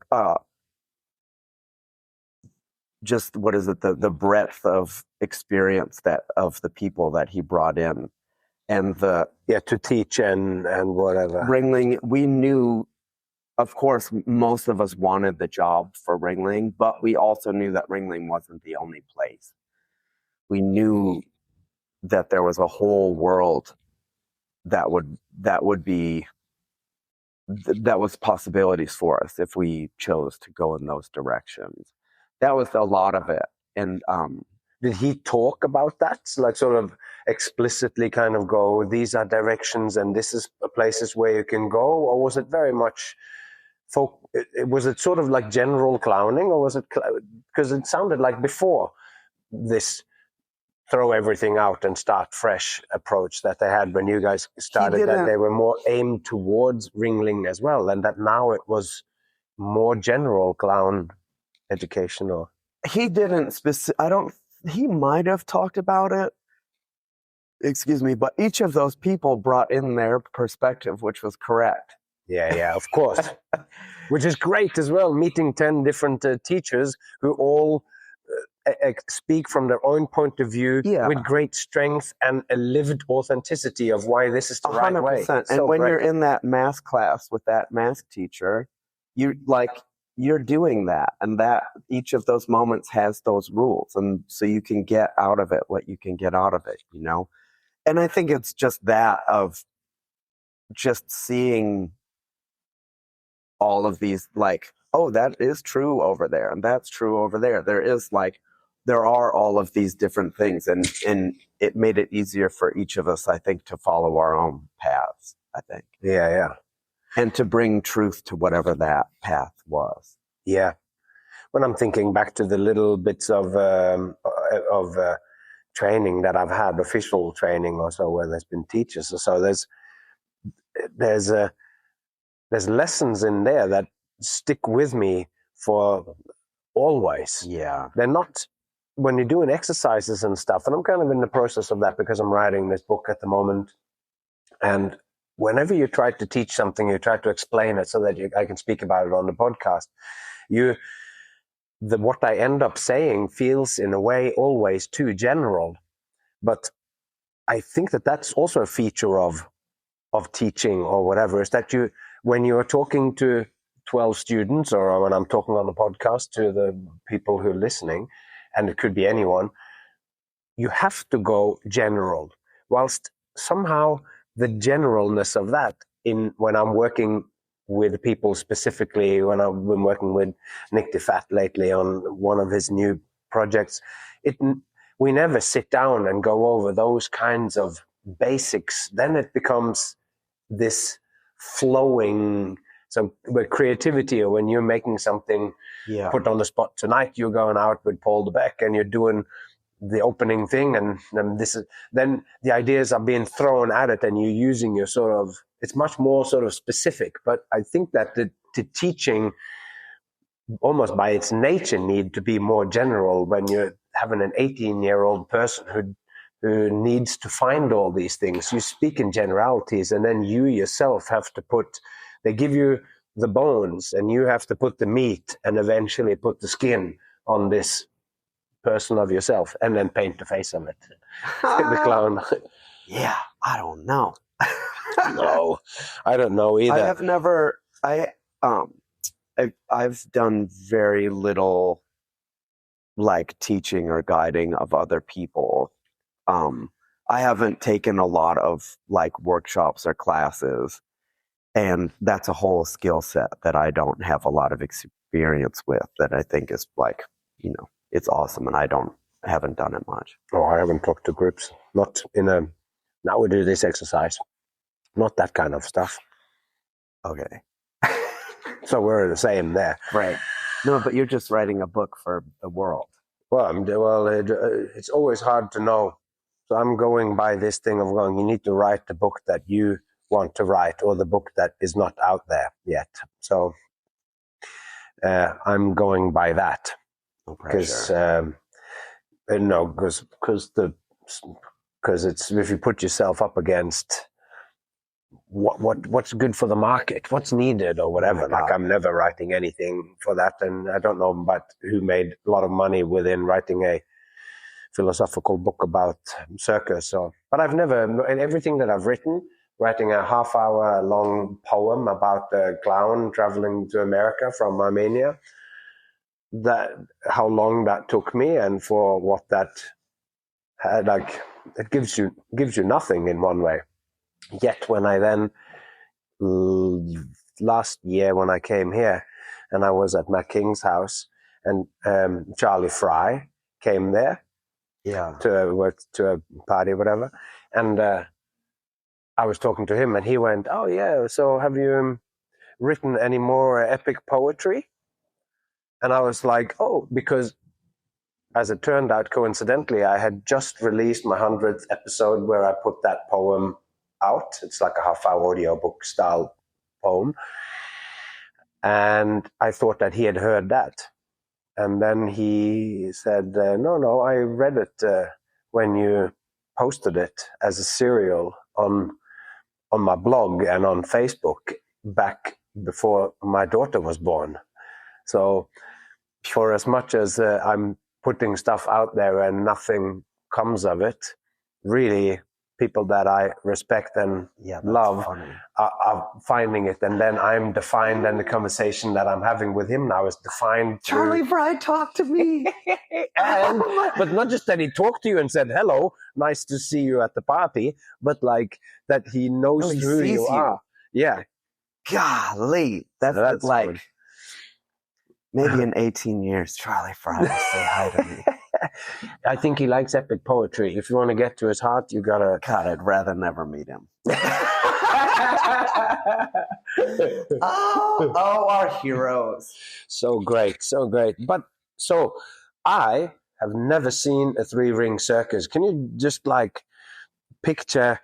breadth of experience of the people that he brought in, and to teach and whatever. Ringling, we knew. Of course, most of us wanted the job for Ringling, but we also knew that Ringling wasn't the only place. We knew that there was a whole world that was possibilities for us if we chose to go in those directions. That was a lot of it. And did he talk about that? Sort of explicitly kind of go, these are directions and this is places where you can go? Or was it very much was it sort of like general clowning, or was it, because it sounded like before this throw everything out and start fresh approach that they had when you guys started, that they were more aimed towards Ringling as well, and that now it was more general clown educational? He didn't he might have talked about it, excuse me, but each of those people brought in their perspective, which was correct. Yeah, of course. Which is great as well, meeting 10 different teachers who all speak from their own point of view with great strength and a lived authenticity of why this is the 100%. Right way. And when you're in that math class with that math teacher, you're doing that, and that each of those moments has those rules, and so you can get out of it what you can get out of it, And I think it's just that of just seeing all of these, oh, that is true over there, and that's true over there. There are all of these different things, and it made it easier for each of us, I think, to follow our own paths, I think. Yeah. And to bring truth to whatever that path was. Yeah. When I'm thinking back to the little bits of training that I've had, official training or so, where there's been teachers or so, there's lessons in there that stick with me for always. Yeah. They're not, when you're doing exercises and stuff, and I'm kind of in the process of that because I'm writing this book at the moment. And whenever you try to teach something, you try to explain it so that I can speak about it on the podcast. What I end up saying feels in a way always too general. But I think that that's also a feature of teaching or whatever, is that when you're talking to 12 students, or when I'm talking on the podcast to the people who are listening, and it could be anyone, you have to go general, whilst somehow the generalness of that, when I'm working with people, specifically when I've been working with Nick DeFat lately on one of his new projects, we never sit down and go over those kinds of basics. Then it becomes this flowing. So with creativity, or when you're making something, put on the spot tonight, you're going out with Paul Debek and you're doing the opening thing, and then the ideas are being thrown at it, and you're using your it's much more sort of specific. But I think that the teaching, almost by its nature, need to be more general when you're having an 18-year-old person who needs to find all these things. You speak in generalities, and then you yourself have to they give you the bones, and you have to put the meat and eventually put the skin on this person of yourself, and then paint the face of it. The clown. Yeah, I don't know. No, I don't know either. I have never. I've done very little, like, teaching or guiding of other people. I haven't taken a lot of, like, workshops or classes, and that's a whole skill set that I don't have a lot of experience with. That I think is, like, it's awesome, and I haven't done it much. Oh, I haven't talked to groups. Not now we do this exercise. Not that kind of stuff. Okay. So we're the same there. Right. No, but you're just writing a book for the world. Well, it's always hard to know. So I'm going by this thing of going, you need to write the book that you want to write, or the book that is not out there yet. So I'm going by that. Because it's, if you put yourself up against what's good for the market, what's needed, or whatever. Like, I'm never writing anything for that, and I don't know about who made a lot of money within writing a philosophical book about circus. But I've never, in everything that I've written, writing a half-hour long poem about a clown traveling to America from Armenia. How long that took me, and for what that had, like, it gives you nothing in one way. Yet when I then last year when I came here, and I was at Matt King's house, and Charlie Fry came there, to a party or whatever, and I was talking to him, and he went, "Oh yeah, so have you written any more epic poetry?" And I was like, oh, because as it turned out, coincidentally, I had just released my 100th episode where I put that poem out. It's like a half-hour audiobook style poem. And I thought that he had heard that. And then he said, no, I read it when you posted it as a serial on my blog and on Facebook back before my daughter was born. So for as much as I'm putting stuff out there and nothing comes of it, really, people that I respect and love are finding it. And then I'm defined, and the conversation that I'm having with him now is defined. Charlie Fry talked to me. But not just that he talked to you and said, hello, nice to see you at the party, but like that he knows who you are. Yeah. Golly. That's like... good. Maybe in 18 years, Charlie Fry will say hi to me. I think he likes epic poetry. If you want to get to his heart, you gotta... God, I'd rather never meet him. Oh, our heroes. So great, so great. But so I have never seen a three-ring circus. Can you just like picture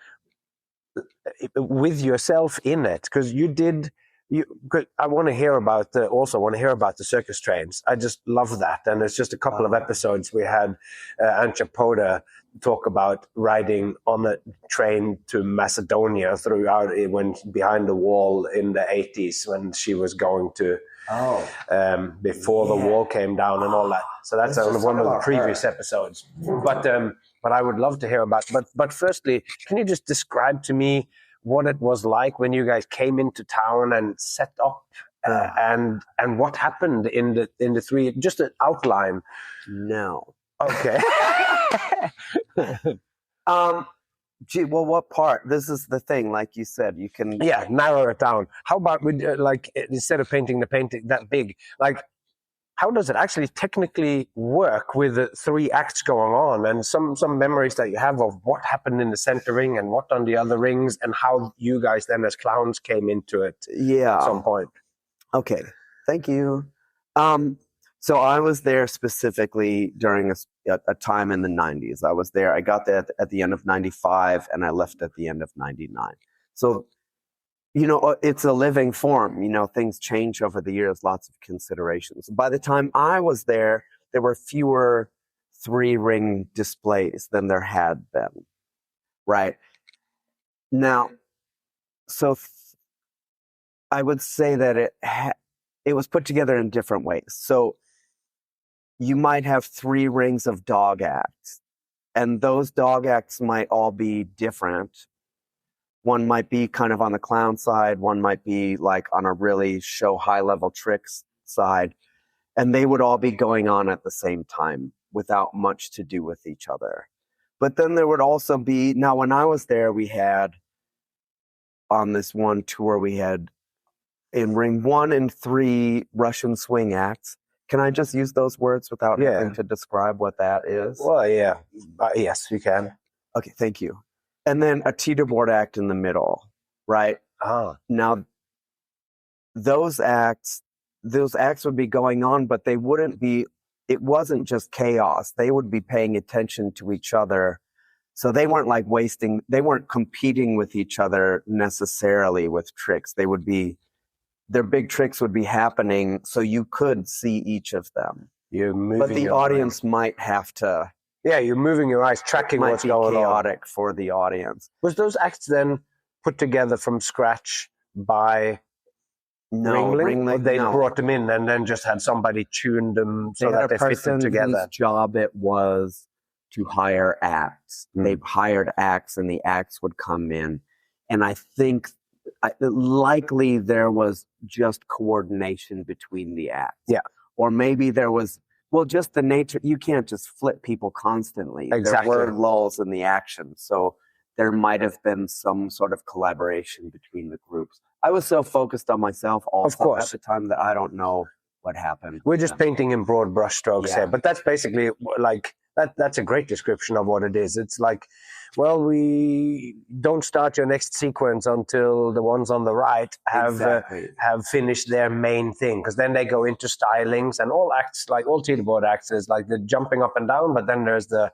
with yourself in it? Because you did. I want to hear about the circus trains. I just love that, and it's just a couple of episodes we had Anchapoda talk about riding on a train to Macedonia throughout when behind the wall in the 80s when she was going to before the wall came down and all that. So that's one of the previous episodes. But I would love to hear about. But firstly, can you just describe to me what it was like when you guys came into town and set up, and what happened in the three? Just an outline. No. Okay. Gee, well, what part? This is the thing. Like you said, you can narrow it down. How about with like instead of painting the painting that big, like how does it actually technically work with the three acts going on, and some memories that you have of what happened in the center ring and what on the other rings, and how you guys then as clowns came into it at some point? Okay, thank you. So I was there specifically during a time in the 90s. I was there. I got there at the end of 95, and I left at the end of 99. So, it's a living form. Things change over the years, lots of considerations. By the time I was there were fewer three-ring displays than there had been, right? Now, so I would say that it was put together in different ways. So you might have 3 rings of dog acts, and those dog acts might all be different. One might be kind of on the clown side, one might be like on a really show high-level tricks side, and they would all be going on at the same time without much to do with each other. But then there would also be, now when I was there, we had, on this one tour, we had in ring 1 and 3 Russian swing acts. Can I just use those words without having to describe what that is? Well, yeah. Yes, you can. Okay, thank you. And then a teeterboard act in the middle, right? Now, those acts would be going on, but they wouldn't be, it wasn't just chaos. They would be paying attention to each other. So they weren't like they weren't competing with each other necessarily with tricks. Their big tricks would be happening, so you could see each of them. But the audience might have to. Yeah, you're moving your eyes, tracking what's going on. Chaotic for the audience. Was those acts then put together from scratch by Ringling? Or they brought them in and then just had somebody tune them so that they fitted together? Whose job it was to hire acts. They hired acts, and the acts would come in. And I think likely there was just coordination between the acts. Yeah. Or maybe there was, just the nature, you can't just flip people constantly. Exactly. There were lulls in the action. So there might have been some sort of collaboration between the groups. I was so focused on myself also at the time that I don't know what happened. We're just painting in broad brushstrokes here, but that's basically like, that's a great description of what it is. It's like, well, we don't start your next sequence until the ones on the right have finished their main thing, because then they go into stylings, and all acts, like all teeterboard acts, is like the jumping up and down, but then there's the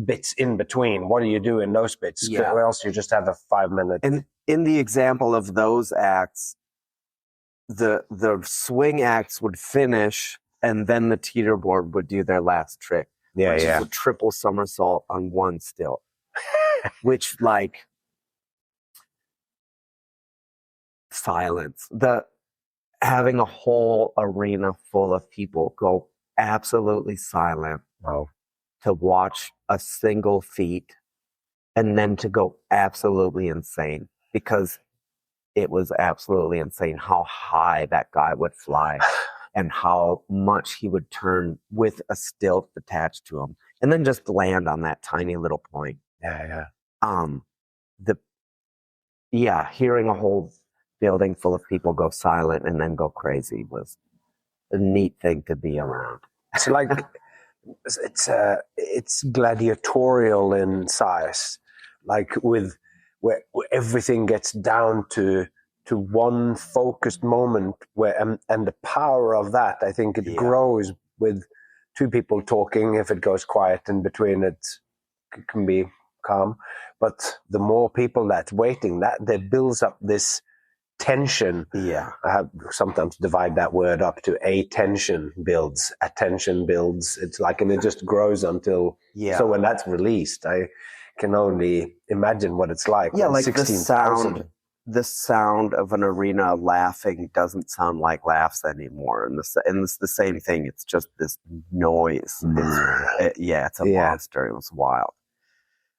bits in between. What do you do in those bits? Or else you just have a 5-minute. And in the example of those acts, the swing acts would finish, and then the teeterboard would do their last trick. Which is a triple somersault on one stilt. Which, like, silence. Having a whole arena full of people go absolutely silent to watch a single feat, and then to go absolutely insane, because it was absolutely insane how high that guy would fly. And how much he would turn with a stilt attached to him, and then just land on that tiny little point. Hearing a whole building full of people go silent and then go crazy was a neat thing to be around. It's like it's gladiatorial in size, like with where everything gets down to one focused moment, where and the power of that, I think it grows with two people talking. If it goes quiet in between, it can be calm. But the more people that's waiting, that builds up this tension. Yeah. I have sometimes divide that word up to attention builds, attention builds. It's like, and it just grows until, so when that's released, I can only imagine what it's like. Yeah, like 16,000. the sound of an arena laughing doesn't sound like laughs anymore. And it's the same thing. It's just this noise. It's a monster. It was wild.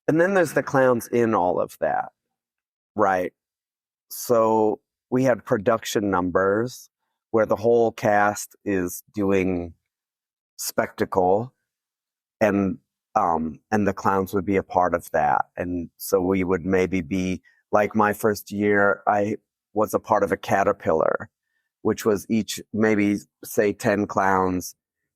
And then there's the clowns in all of that, right? So we had production numbers where the whole cast is doing spectacle, and the clowns would be a part of that. And so we would maybe be, like my first year, I was a part of a caterpillar, which was each, maybe say 10 clowns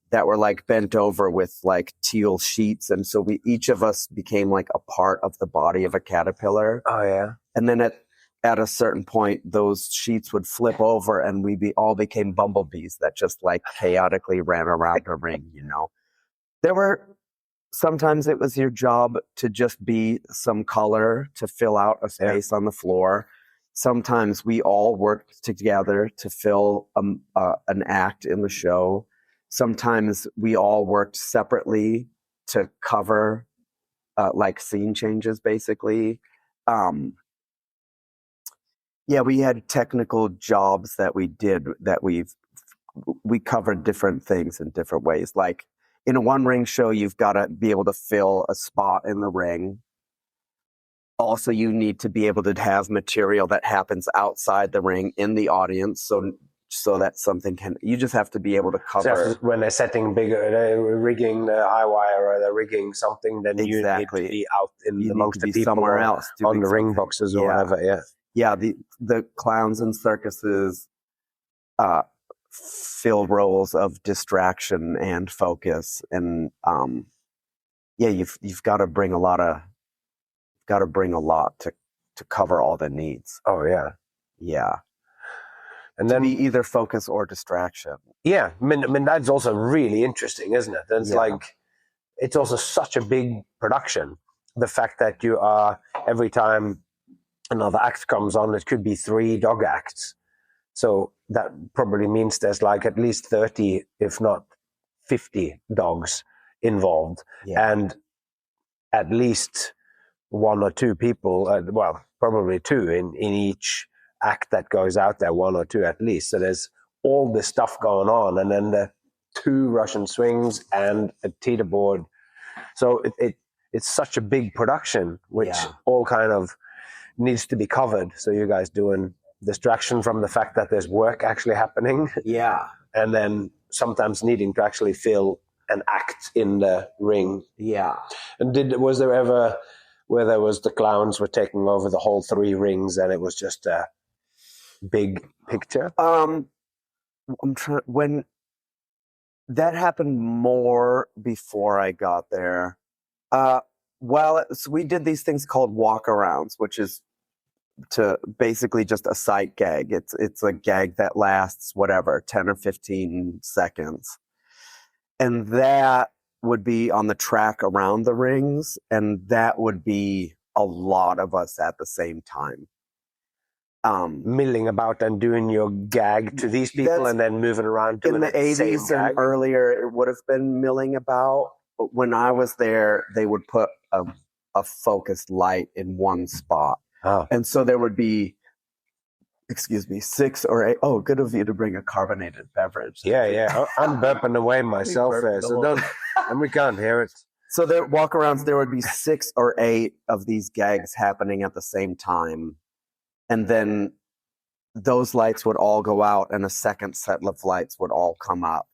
that were like bent over with like teal sheets. And so each of us became like a part of the body of a caterpillar. Oh yeah. And then at a certain point, those sheets would flip over and we all became bumblebees that just like chaotically ran around a ring, you know. Sometimes it was your job to just be some color to fill out a space on the floor. Sometimes we all worked together to fill an act in the show. Sometimes we all worked separately to cover like scene changes, basically. We had technical jobs that we did that we covered different things in different ways. Like in a one ring show, you've got to be able to fill a spot in the ring. Also, you need to be able to have material that happens outside the ring in the audience. So that something you just have to be able to cover. So when they're setting they're rigging the high wire or they're rigging something, then you need to be out amongst the people somewhere else on the ring boxes or whatever. Yeah. Yeah. The clowns and circuses, fill roles of distraction and focus, and you've got to bring a lot to cover all the needs. Oh yeah. And then be either focus or distraction. Yeah, I mean that's also really interesting, isn't it? It's like, it's also such a big production. The fact that you are, every time another act comes on, it could be 3 dog acts. So that probably means there's like at least 30, if not 50 dogs involved. Yeah. And at least 1 or 2 people, probably 2 in each act that goes out there, 1 or 2 at least. So there's all this stuff going on, and then the 2 Russian swings and a teeter board. So it's such a big production, which all kind of needs to be covered. So you guys doing distraction from the fact that there's work actually happening. Yeah. And then sometimes needing to actually fill an act in the ring. Yeah. And was there ever where there was the clowns were taking over the whole 3 rings and it was just a big picture? When that happened more before I got there. So we did these things called walk-arounds, which is to basically just a sight gag. It's a gag that lasts 10 or 15 seconds. And that would be on the track around the rings, and that would be a lot of us at the same time. Milling about and doing your gag to these people and then moving around doing in the 80s and earlier, it would have been milling about. But when I was there, they would put a focused light in one spot. Oh. And so there would be, 6 or 8. Oh, good of you to bring a carbonated beverage. Yeah. I'm burping away myself there, so don't, and we can't hear it. So there walk-arounds, there would be 6 or 8 of these gags happening at the same time. And then those lights would all go out and a second set of lights would all come up,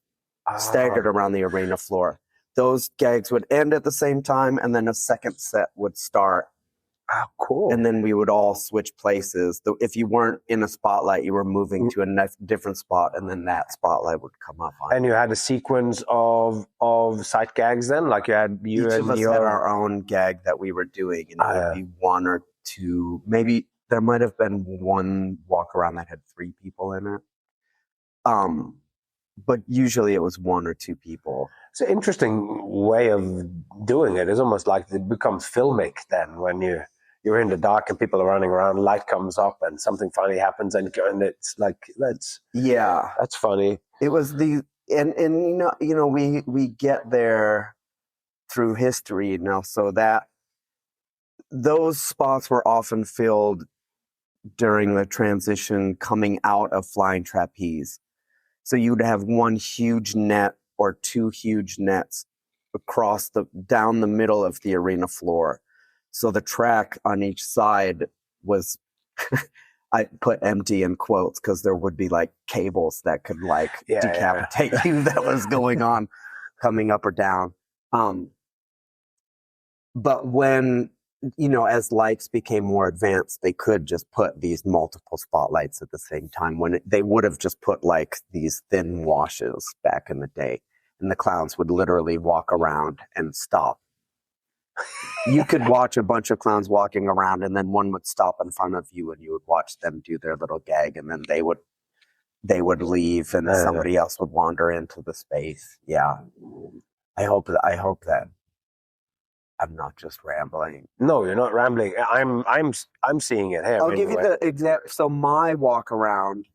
staggered around the arena floor. Those gags would end at the same time, and then a second set would start. Oh, cool. And then we would all switch places. If you weren't in a spotlight, you were moving to a different spot, and then that spotlight would come up on. And you had a sequence of sight gags then? Like you had Each of us had our own gag that we were doing, and it would be 1 2, maybe there might have been one walk around that had 3 people in it. But usually it was 1 or 2 people. It's an interesting way of doing it. It's almost like it becomes filmic then when you're in the dark and people are running around, light comes up and something funny happens and it's like that's funny. It was and we get there through history now, so that those spots were often filled during the transition coming out of flying trapeze. So you would have one huge net or 2 huge nets down the middle of the arena floor. So the track on each side was, I put empty in quotes because there would be like cables that could decapitate you that was going on coming up or down. But when, as lights became more advanced, they could just put these multiple spotlights at the same time when they would have just put like these thin washes back in the day. And the clowns would literally walk around and stop. You could watch a bunch of clowns walking around and then one would stop in front of you and you would watch them do their little gag and then they would leave and somebody else would wander into the space. Yeah. I hope that I'm not just rambling. No, you're not rambling. I'm seeing it here. I'll give you the example. So my walk around,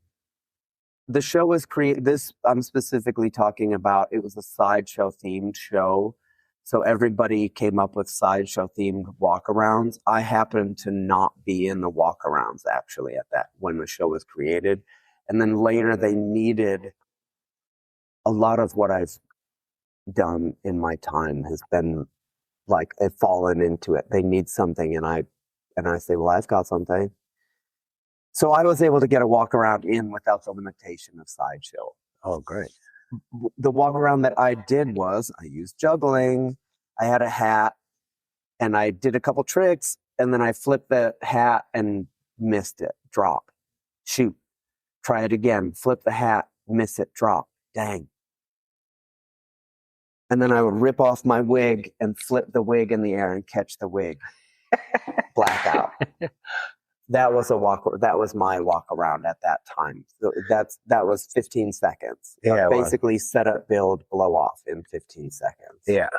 the show was created. This I'm specifically talking about. It was a sideshow themed show, so everybody came up with sideshow themed walkarounds. I happened to not be in the walkarounds actually at that when the show was created, and then later they needed a lot of what I've done in my time has been like I've fallen into it. They need something, and I say, well, I've got something. So I was able to get a walk around in without the limitation of sideshow. Oh, great. The walk around that I did was I used juggling. I had a hat and I did a couple tricks and then I flipped the hat and missed it. Drop. Shoot. Try it again. Flip the hat. Miss it. Drop. Dang. And then I would rip off my wig and flip the wig in the air and catch the wig. Blackout. That was my walk around at that time. So that was 15 seconds. Yeah, basically set up, build, blow off in 15 seconds. Yeah.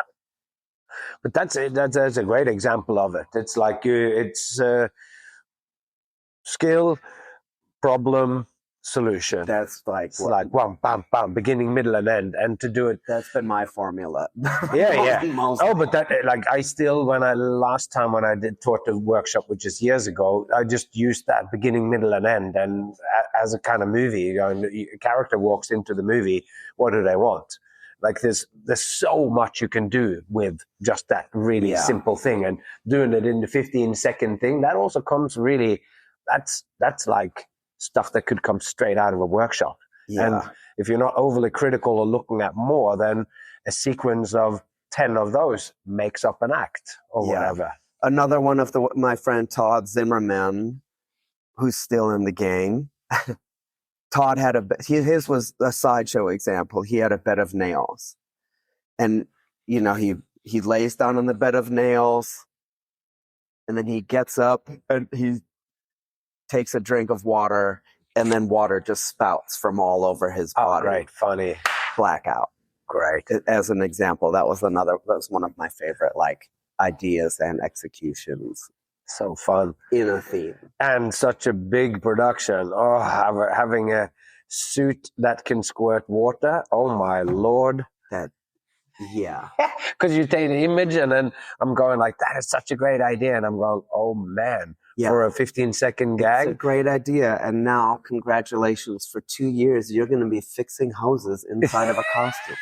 But that's a great example of it. It's like it's skill, problem, solution. That's like bam, bam, bam, beginning, middle, and end. And to do it, that's been my formula. Yeah. But that I still last time when I taught the workshop, which is years ago, I just used that beginning, middle, and end, and as a kind of movie. A character walks into the movie. What do they want? Like there's so much you can do with just that really simple thing, and doing it in the 15-second thing. That also comes really. That's like stuff that could come straight out of a workshop. Yeah. And if you're not overly critical or looking at more, then a sequence of 10 of those makes up an act or whatever. Another one of my friend Todd Zimmerman, who's still in the gang. Todd had his was a sideshow example. He had a bed of nails. And, he lays down on the bed of nails and then he gets up and he takes a drink of water, and then water just spouts from all over his body. Oh, right, funny. Blackout. Great. As an example, that was one of my favorite ideas and executions. So fun. In a theme. And such a big production. Oh, having a suit that can squirt water. Oh my Lord. Because you take the image and then I'm going like, that is such a great idea. And I'm going, oh man. For a 15-second gag. It's a great idea. And now, congratulations, for 2 years, you're going to be fixing hoses inside of a costume.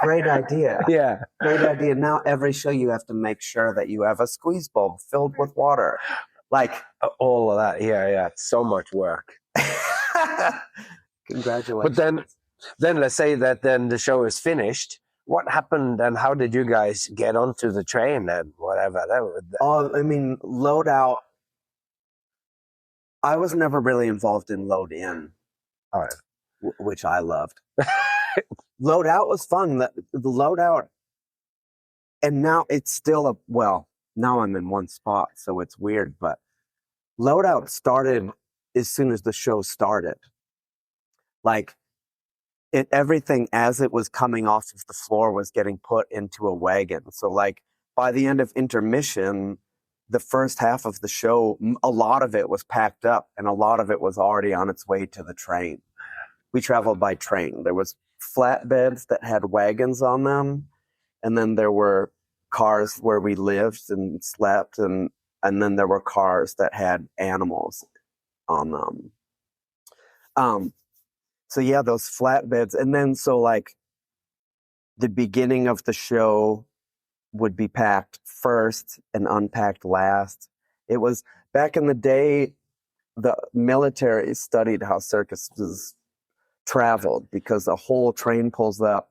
Great idea. Yeah. Great idea. Now, every show, you have to make sure that you have a squeeze bulb filled with water. Like all of that. Yeah. It's so much work. Congratulations. But then let's say that then the show is finished. What happened and how did you guys get onto the train and whatever? Load out. I was never really involved in load in, which I loved. Load out was fun. The load out, and now it's still now I'm in one spot, so it's weird. But loadout started as soon as the show started. Like everything as it was coming off of the floor was getting put into a wagon. So like by the end of intermission, the first half of the show, a lot of it was packed up and a lot of it was already on its way to the train. We traveled by train. There was flatbeds that had wagons on them, and then there were cars where we lived and slept, and then there were cars that had animals on them. So yeah, those flatbeds. And then so like the beginning of the show would be packed first and unpacked last. It was back in the day, the military studied how circuses traveled because a whole train pulls up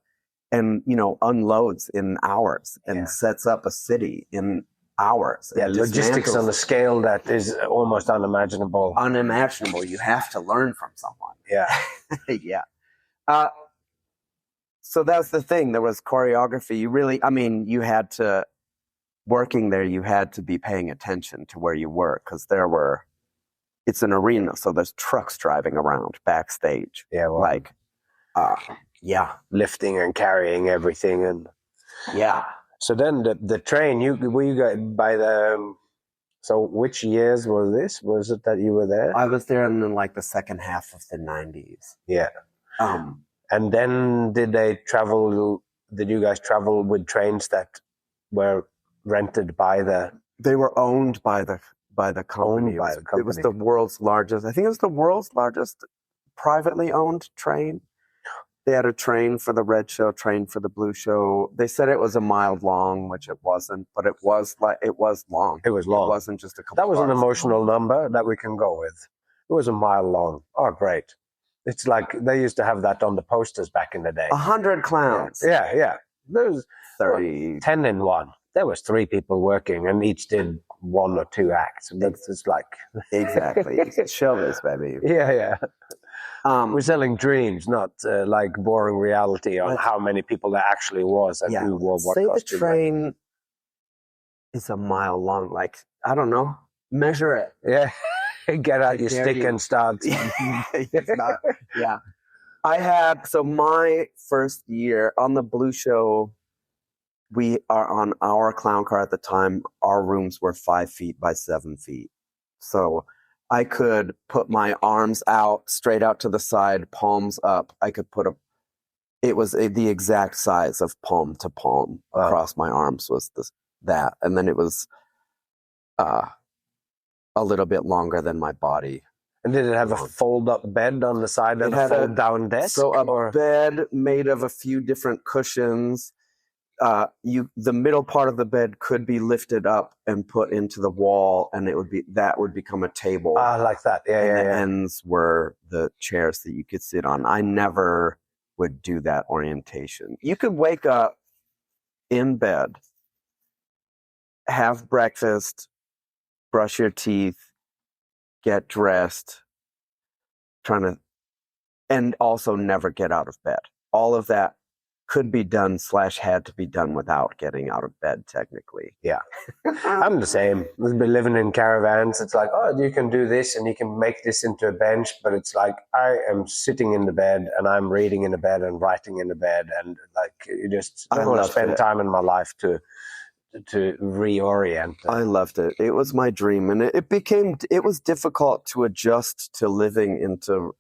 and, you know, unloads in hours and sets up a city in hours. Yeah, logistics on a scale that is almost unimaginable. Unimaginable. You have to learn from someone. Yeah. Yeah. So that's the thing. There was choreography. You really, I mean, you had to, working there, you had to be paying attention to where you were because it's an arena. So there's trucks driving around backstage. Yeah. Well, like, lifting and carrying everything. And yeah. So then the train, you got by the, so which years was this? Was it that you were there? I was there in like the second half of the 90s. Yeah. And then did you guys travel with trains that were rented by they were owned by the company. It was the world's largest, I think it was the world's largest privately owned train. They had a train for the red show, train for the blue show. They said it was a mile long, which it wasn't, but it was long. It was long. It wasn't just a couple. That was an emotional number that we can go with. It was a mile long. Oh, great. It's like they used to have that on the posters back in the day. 100 clowns. Yeah. There was 30. 10 in one. There was 3 people working and each did 1 or 2 acts. That's just like... Exactly. Showbiz, baby. Yeah. We're selling dreams, not like boring reality on how many people there actually was and who wore what costume. Say the train is a mile long. Like, I don't know. Measure it. Yeah. Get out your stick and start. Yeah. I had, so my first year on the Blue Show, we are on our clown car at the time. Our rooms were 5 feet by 7 feet. So I could put my arms out, straight out to the side, palms up. I could put it was the exact size of palm to palm across my arms was that. And then it was a little bit longer than my body. And did it have a fold-up bed on the side and a fold-down desk? So a bed made of a few different cushions. The middle part of the bed could be lifted up and put into the wall, and that would become a table. Like that. Yeah. The ends were the chairs that you could sit on. I never would do that orientation. You could wake up in bed, have breakfast, brush your teeth, get dressed, and also never get out of bed. All of that could be done / had to be done without getting out of bed, technically. Yeah. I'm the same. We've been living in caravans. It's like, oh, you can do this and you can make this into a bench, but it's like I am sitting in the bed and I'm reading in the bed and writing in the bed, and like I want to spend time in my life to reorient. I loved it. It was my dream, and it was difficult to adjust to living into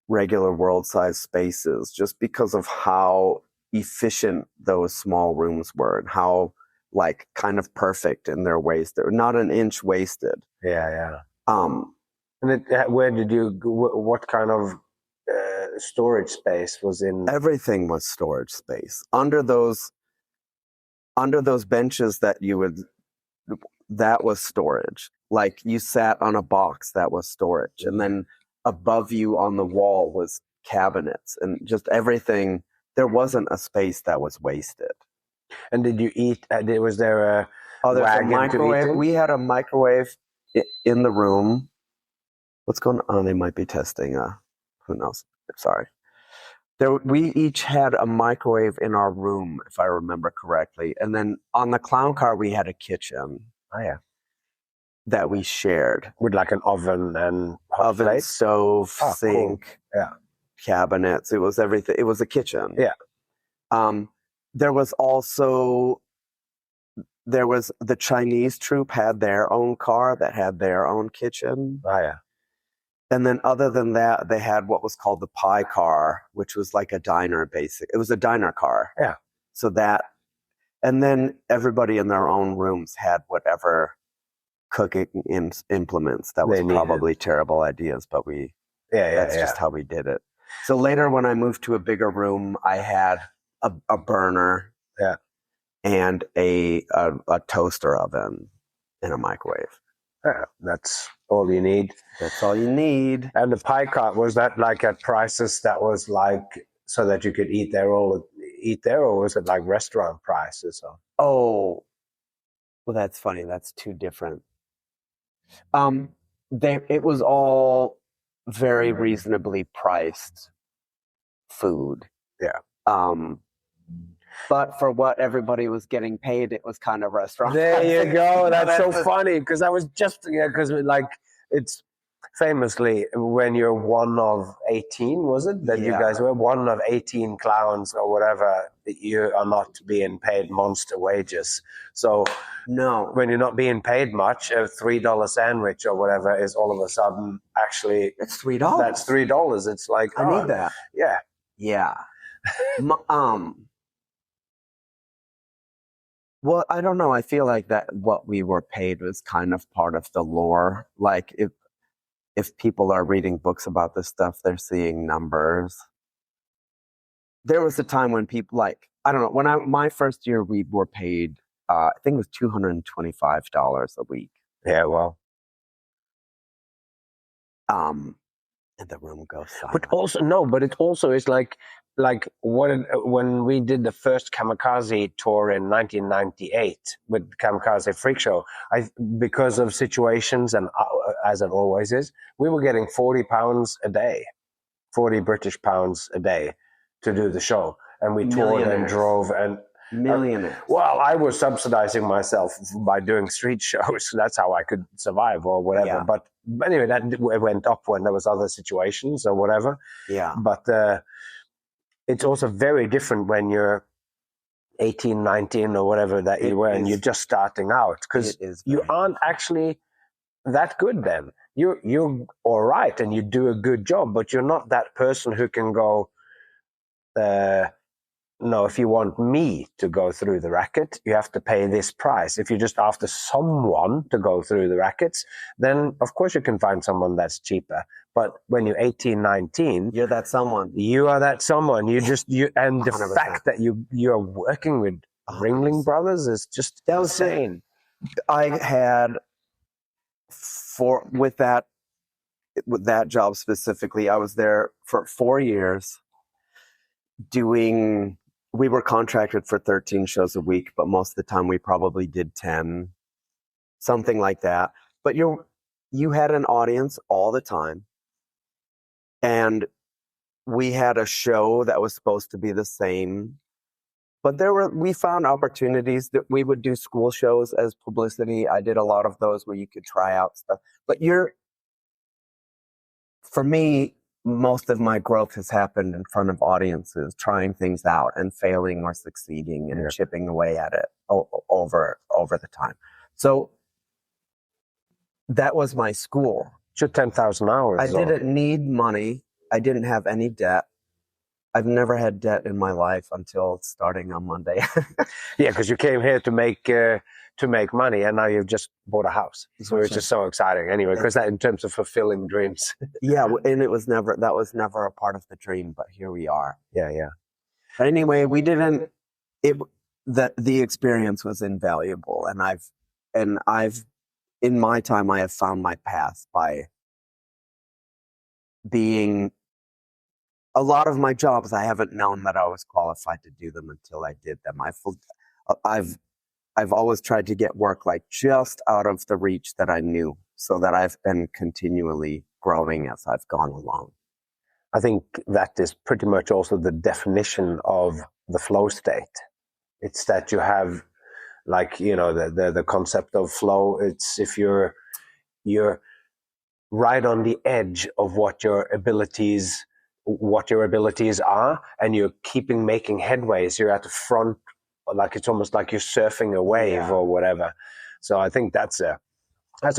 regular world-sized spaces just because of how efficient those small rooms were and how like kind of perfect in their ways. They're not an inch wasted. Yeah. And what kind of storage space was in? Everything was storage space. Under those benches that that was storage. Like you sat on a box, that was storage. And then above you on the wall was cabinets and just everything. There wasn't a space that was wasted. And did you eat? Was there a there's a microwave? We had a microwave in the room. What's going on? They might be testing. Who knows? Sorry. We each had a microwave in our room, if I remember correctly. And then on the clown car, we had a kitchen. Oh, yeah. that we shared. With like an oven and hot Oven, plates? stove, Oh, sink, cool. Yeah. cabinets. It was everything. It was a kitchen. Yeah. There was also the Chinese troupe had their own car that had their own kitchen. Oh, yeah. And then other than that, they had what was called the pie car, which was like a diner basic. It was a diner car. Yeah. So that, and then everybody in their own rooms had whatever cooking implements. That was probably terrible ideas, but that's just how we did it. So later when I moved to a bigger room, I had a burner. Yeah. And a toaster oven and a microwave. Yeah, that's all you need. That's all you need. And the pie cart, was that like at prices that was like so that you could eat there, or was it like restaurant prices? Or? Oh, well, that's funny. That's two different. It was all very reasonably priced food. Yeah. But for what everybody was getting paid, it was kind of restaurant. There you go. That's so funny, because I was just like it's famously when you're one of 18, was it that you guys were one of 18 clowns or whatever, that you are not being paid monster wages. So no, when you're not being paid much, a $3 sandwich or whatever is all of a sudden actually it's $3. That's $3. It's like I need that. Yeah. Yeah. Well, I don't know. I feel like that what we were paid was kind of part of the lore. Like if people are reading books about this stuff, they're seeing numbers. There was a time when people I don't know, my first year we were paid I think it was $225 a week. Yeah, well. And the room goes silent. But it also is like when we did the first Kamikaze tour in 1998 with Kamikaze Freak Show, because of situations and as it always is, we were getting £40 a day, 40 British pounds a day to do the show, and we toured and drove and. Millionaires. Well, I was subsidizing myself by doing street shows. That's how I could survive or whatever. Yeah. But anyway, that went up when there was other situations or whatever. Yeah. But it's also very different when you're 18, 19 or whatever that you were, and you're just starting out, because you aren't actually that good then. You're all right and you do a good job, but you're not that person who can go, no, if you want me to go through the racket, you have to pay this price. If you're just after someone to go through the rackets, then of course you can find someone that's cheaper. But when you're 18, 19, you're that someone. You are that someone. And the 100%. fact that you're working with Ringling Brothers is just insane. I had with that job specifically, I was there for 4 years doing. We were contracted for 13 shows a week, but most of the time we probably did 10, something like that. But you had an audience all the time. And we had a show that was supposed to be the same. But we found opportunities that we would do school shows as publicity. I did a lot of those where you could try out stuff. But for me, most of my growth has happened in front of audiences, trying things out and failing or succeeding and chipping away at it over the time. So that was my school. It's your 10,000 hours. I didn't need money. I didn't have any debt. I've never had debt in my life until starting on Monday. Yeah, because you came here to make money, and now you've just bought a house. So it's just so exciting. Anyway, because that in terms of fulfilling dreams. Yeah, and that was never a part of the dream, but here we are. Yeah. But anyway, the experience was invaluable, and I've in my time I have found my path by being. A lot of my jobs, I haven't known that I was qualified to do them until I did them. I've always tried to get work like just out of the reach that I knew, so that I've been continually growing as I've gone along. I think that is pretty much also the definition of the flow state. It's that you have like, you know, the concept of flow. It's if you're right on the edge of what your abilities are, and you're making headways. You're at the front, like it's almost like you're surfing a wave or whatever. So I think that's a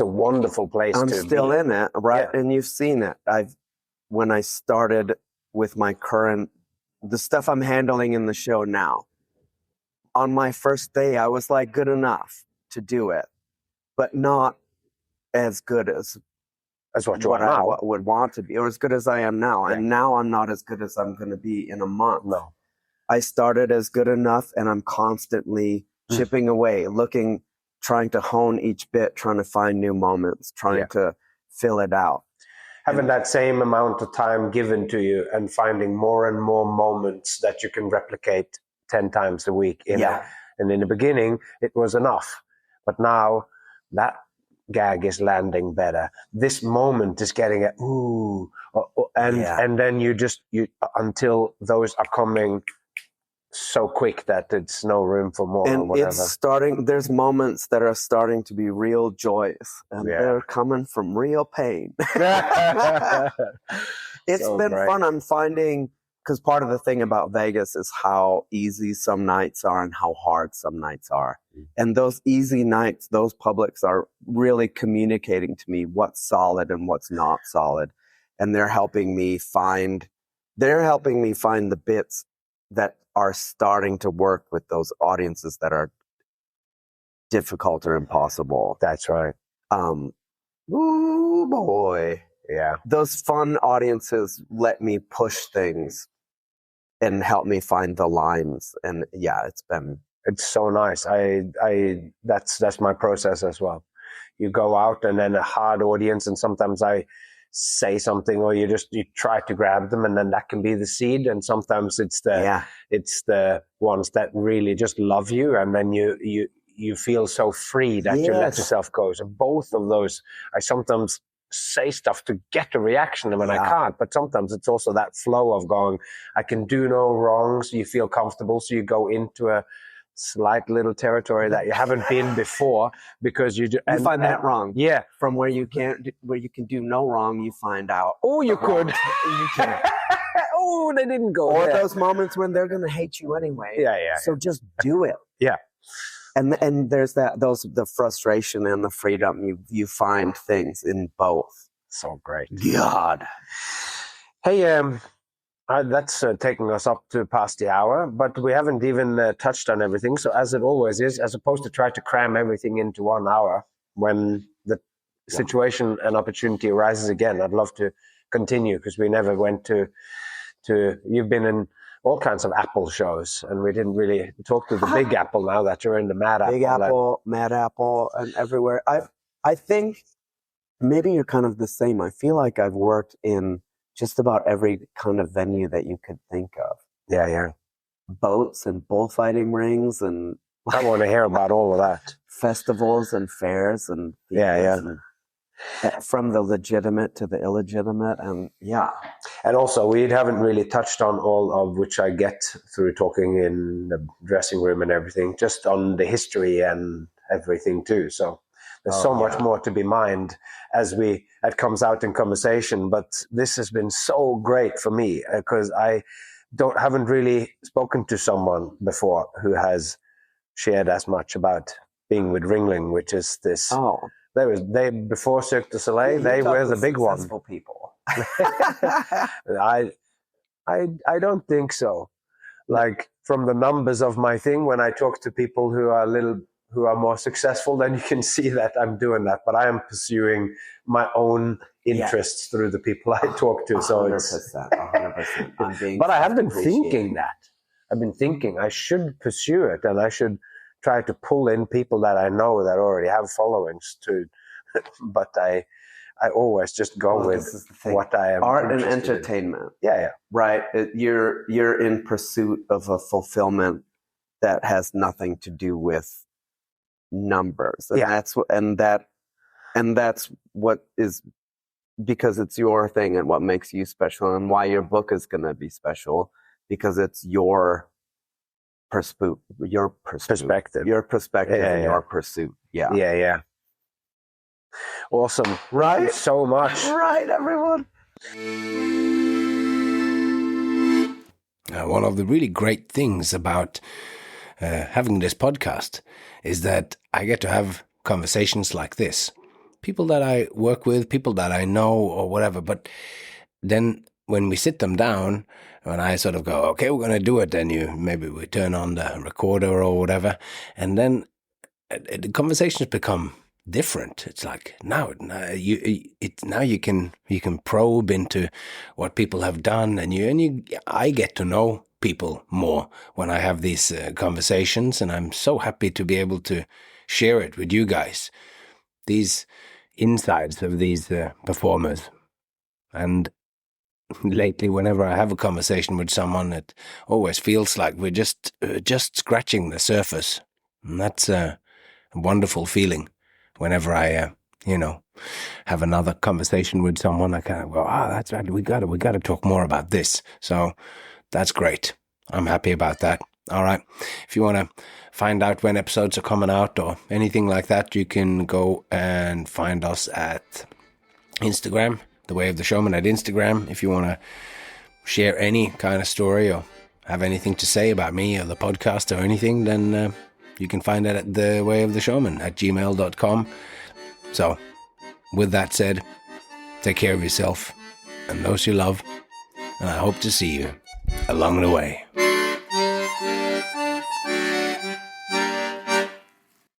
wonderful place I'm to still be. in it, right? Yeah. And you've seen it. When I started with the stuff I'm handling in the show now, on my first day, I was like good enough to do it, but not as good as What I would want to be, or as good as I am now. Yeah. And now I'm not as good as I'm going to be in a month. No. I started as good enough, and I'm constantly chipping away, trying to hone each bit, trying to find new moments, trying to fill it out. Having that same amount of time given to you and finding more and more moments that you can replicate 10 times a week. And in the beginning, it was enough. But now that gag is landing better. This moment is getting and then you until those are coming so quick that it's no room for more. And or whatever. it's starting. There's moments that are starting to be real joyous, and they're coming from real pain. It's so been fun. I'm finding, because part of the thing about Vegas is how easy some nights are and how hard some nights are. And those easy nights, those publics are really communicating to me what's solid and what's not solid, and they're helping me find the bits that are starting to work with those audiences that are difficult or impossible. That's right. Ooh boy. Yeah. Those fun audiences let me push things and help me find the lines. And it's so nice. That's my process as well. You go out and then a hard audience, and sometimes I say something, or you try to grab them, and then that can be the seed. And sometimes it's the ones that really just love you, and then you feel so free that you let yourself go. So both of those, I sometimes say stuff to get a reaction, and when I can't, but sometimes it's also that flow of going, I can do no wrong, so you feel comfortable, so you go into a slight little territory that you haven't been before, because you find that wrong. Yeah. From where you can do no wrong, you find out. Oh, you could. You can. Oh, they didn't go or there. Those moments when they're going to hate you anyway. Yeah. So just do it. Yeah. And there's the frustration and the freedom. You find things in both. So great. God. Hey, that's taking us up to past the hour, but we haven't even touched on everything. So as it always is, as opposed to try to cram everything into 1 hour, when the situation and opportunity arises again, I'd love to continue, because we never went to you've been in all kinds of Apple shows, and we didn't really talk to the Big Apple now that you're in the Mad Apple. Big Apple, Mad Apple, and everywhere. I think maybe you're kind of the same. I feel like I've worked in just about every kind of venue that you could think of. Yeah. Boats and bullfighting rings, and I want to hear about all of that. Festivals and fairs and and from the legitimate to the illegitimate, and And also, we haven't really touched on all of which I get through talking in the dressing room and everything, just on the history and everything too. So there's so much more to be mined as it comes out in conversation. But this has been so great for me, because I haven't really spoken to someone before who has shared as much about being with Ringling, which is this. They before Cirque du Soleil, they were the big one. People. I don't think so. Like, from the numbers of my thing, when I talk to people who are more successful, then you can see that I'm doing that. But I am pursuing my own interests through the people I talk to. 100%, so it's 100%. But I have been thinking that. I've been thinking I should pursue it, and I should try to pull in people that I know that already have followings too. But I always just go with what I am. Art and entertainment. Yeah. Right. You're in pursuit of a fulfillment that has nothing to do with numbers. And that's what is, because it's your thing and what makes you special, and why your book is going to be special, because it's your your Perspective. your perspective Yeah, and yeah. your pursuit. Yeah. Yeah. Awesome. Right? So much. Right, everyone. One of the really great things about having this podcast is that I get to have conversations like this. People that I work with, people that I know or whatever, but then when we sit them down, when I sort of go, okay, we're going to do it, then maybe we turn on the recorder or whatever, and then the conversations become different. It's like now you can probe into what people have done, and I get to know people more when I have these conversations, and I'm so happy to be able to share it with you guys, these insides of these performers. And lately, whenever I have a conversation with someone, it always feels like we're just scratching the surface, and that's a wonderful feeling. Whenever I, have another conversation with someone, I kind of go, that's right. We got to talk more about this. So that's great. I'm happy about that. All right. If you want to find out when episodes are coming out or anything like that, you can go and find us at Instagram, The Way of the Showman at Instagram. If you want to share any kind of story or have anything to say about me or the podcast or anything, then you can find it at The Way of the Showman at gmail.com. So, with that said, take care of yourself and those you love, and I hope to see you along the way.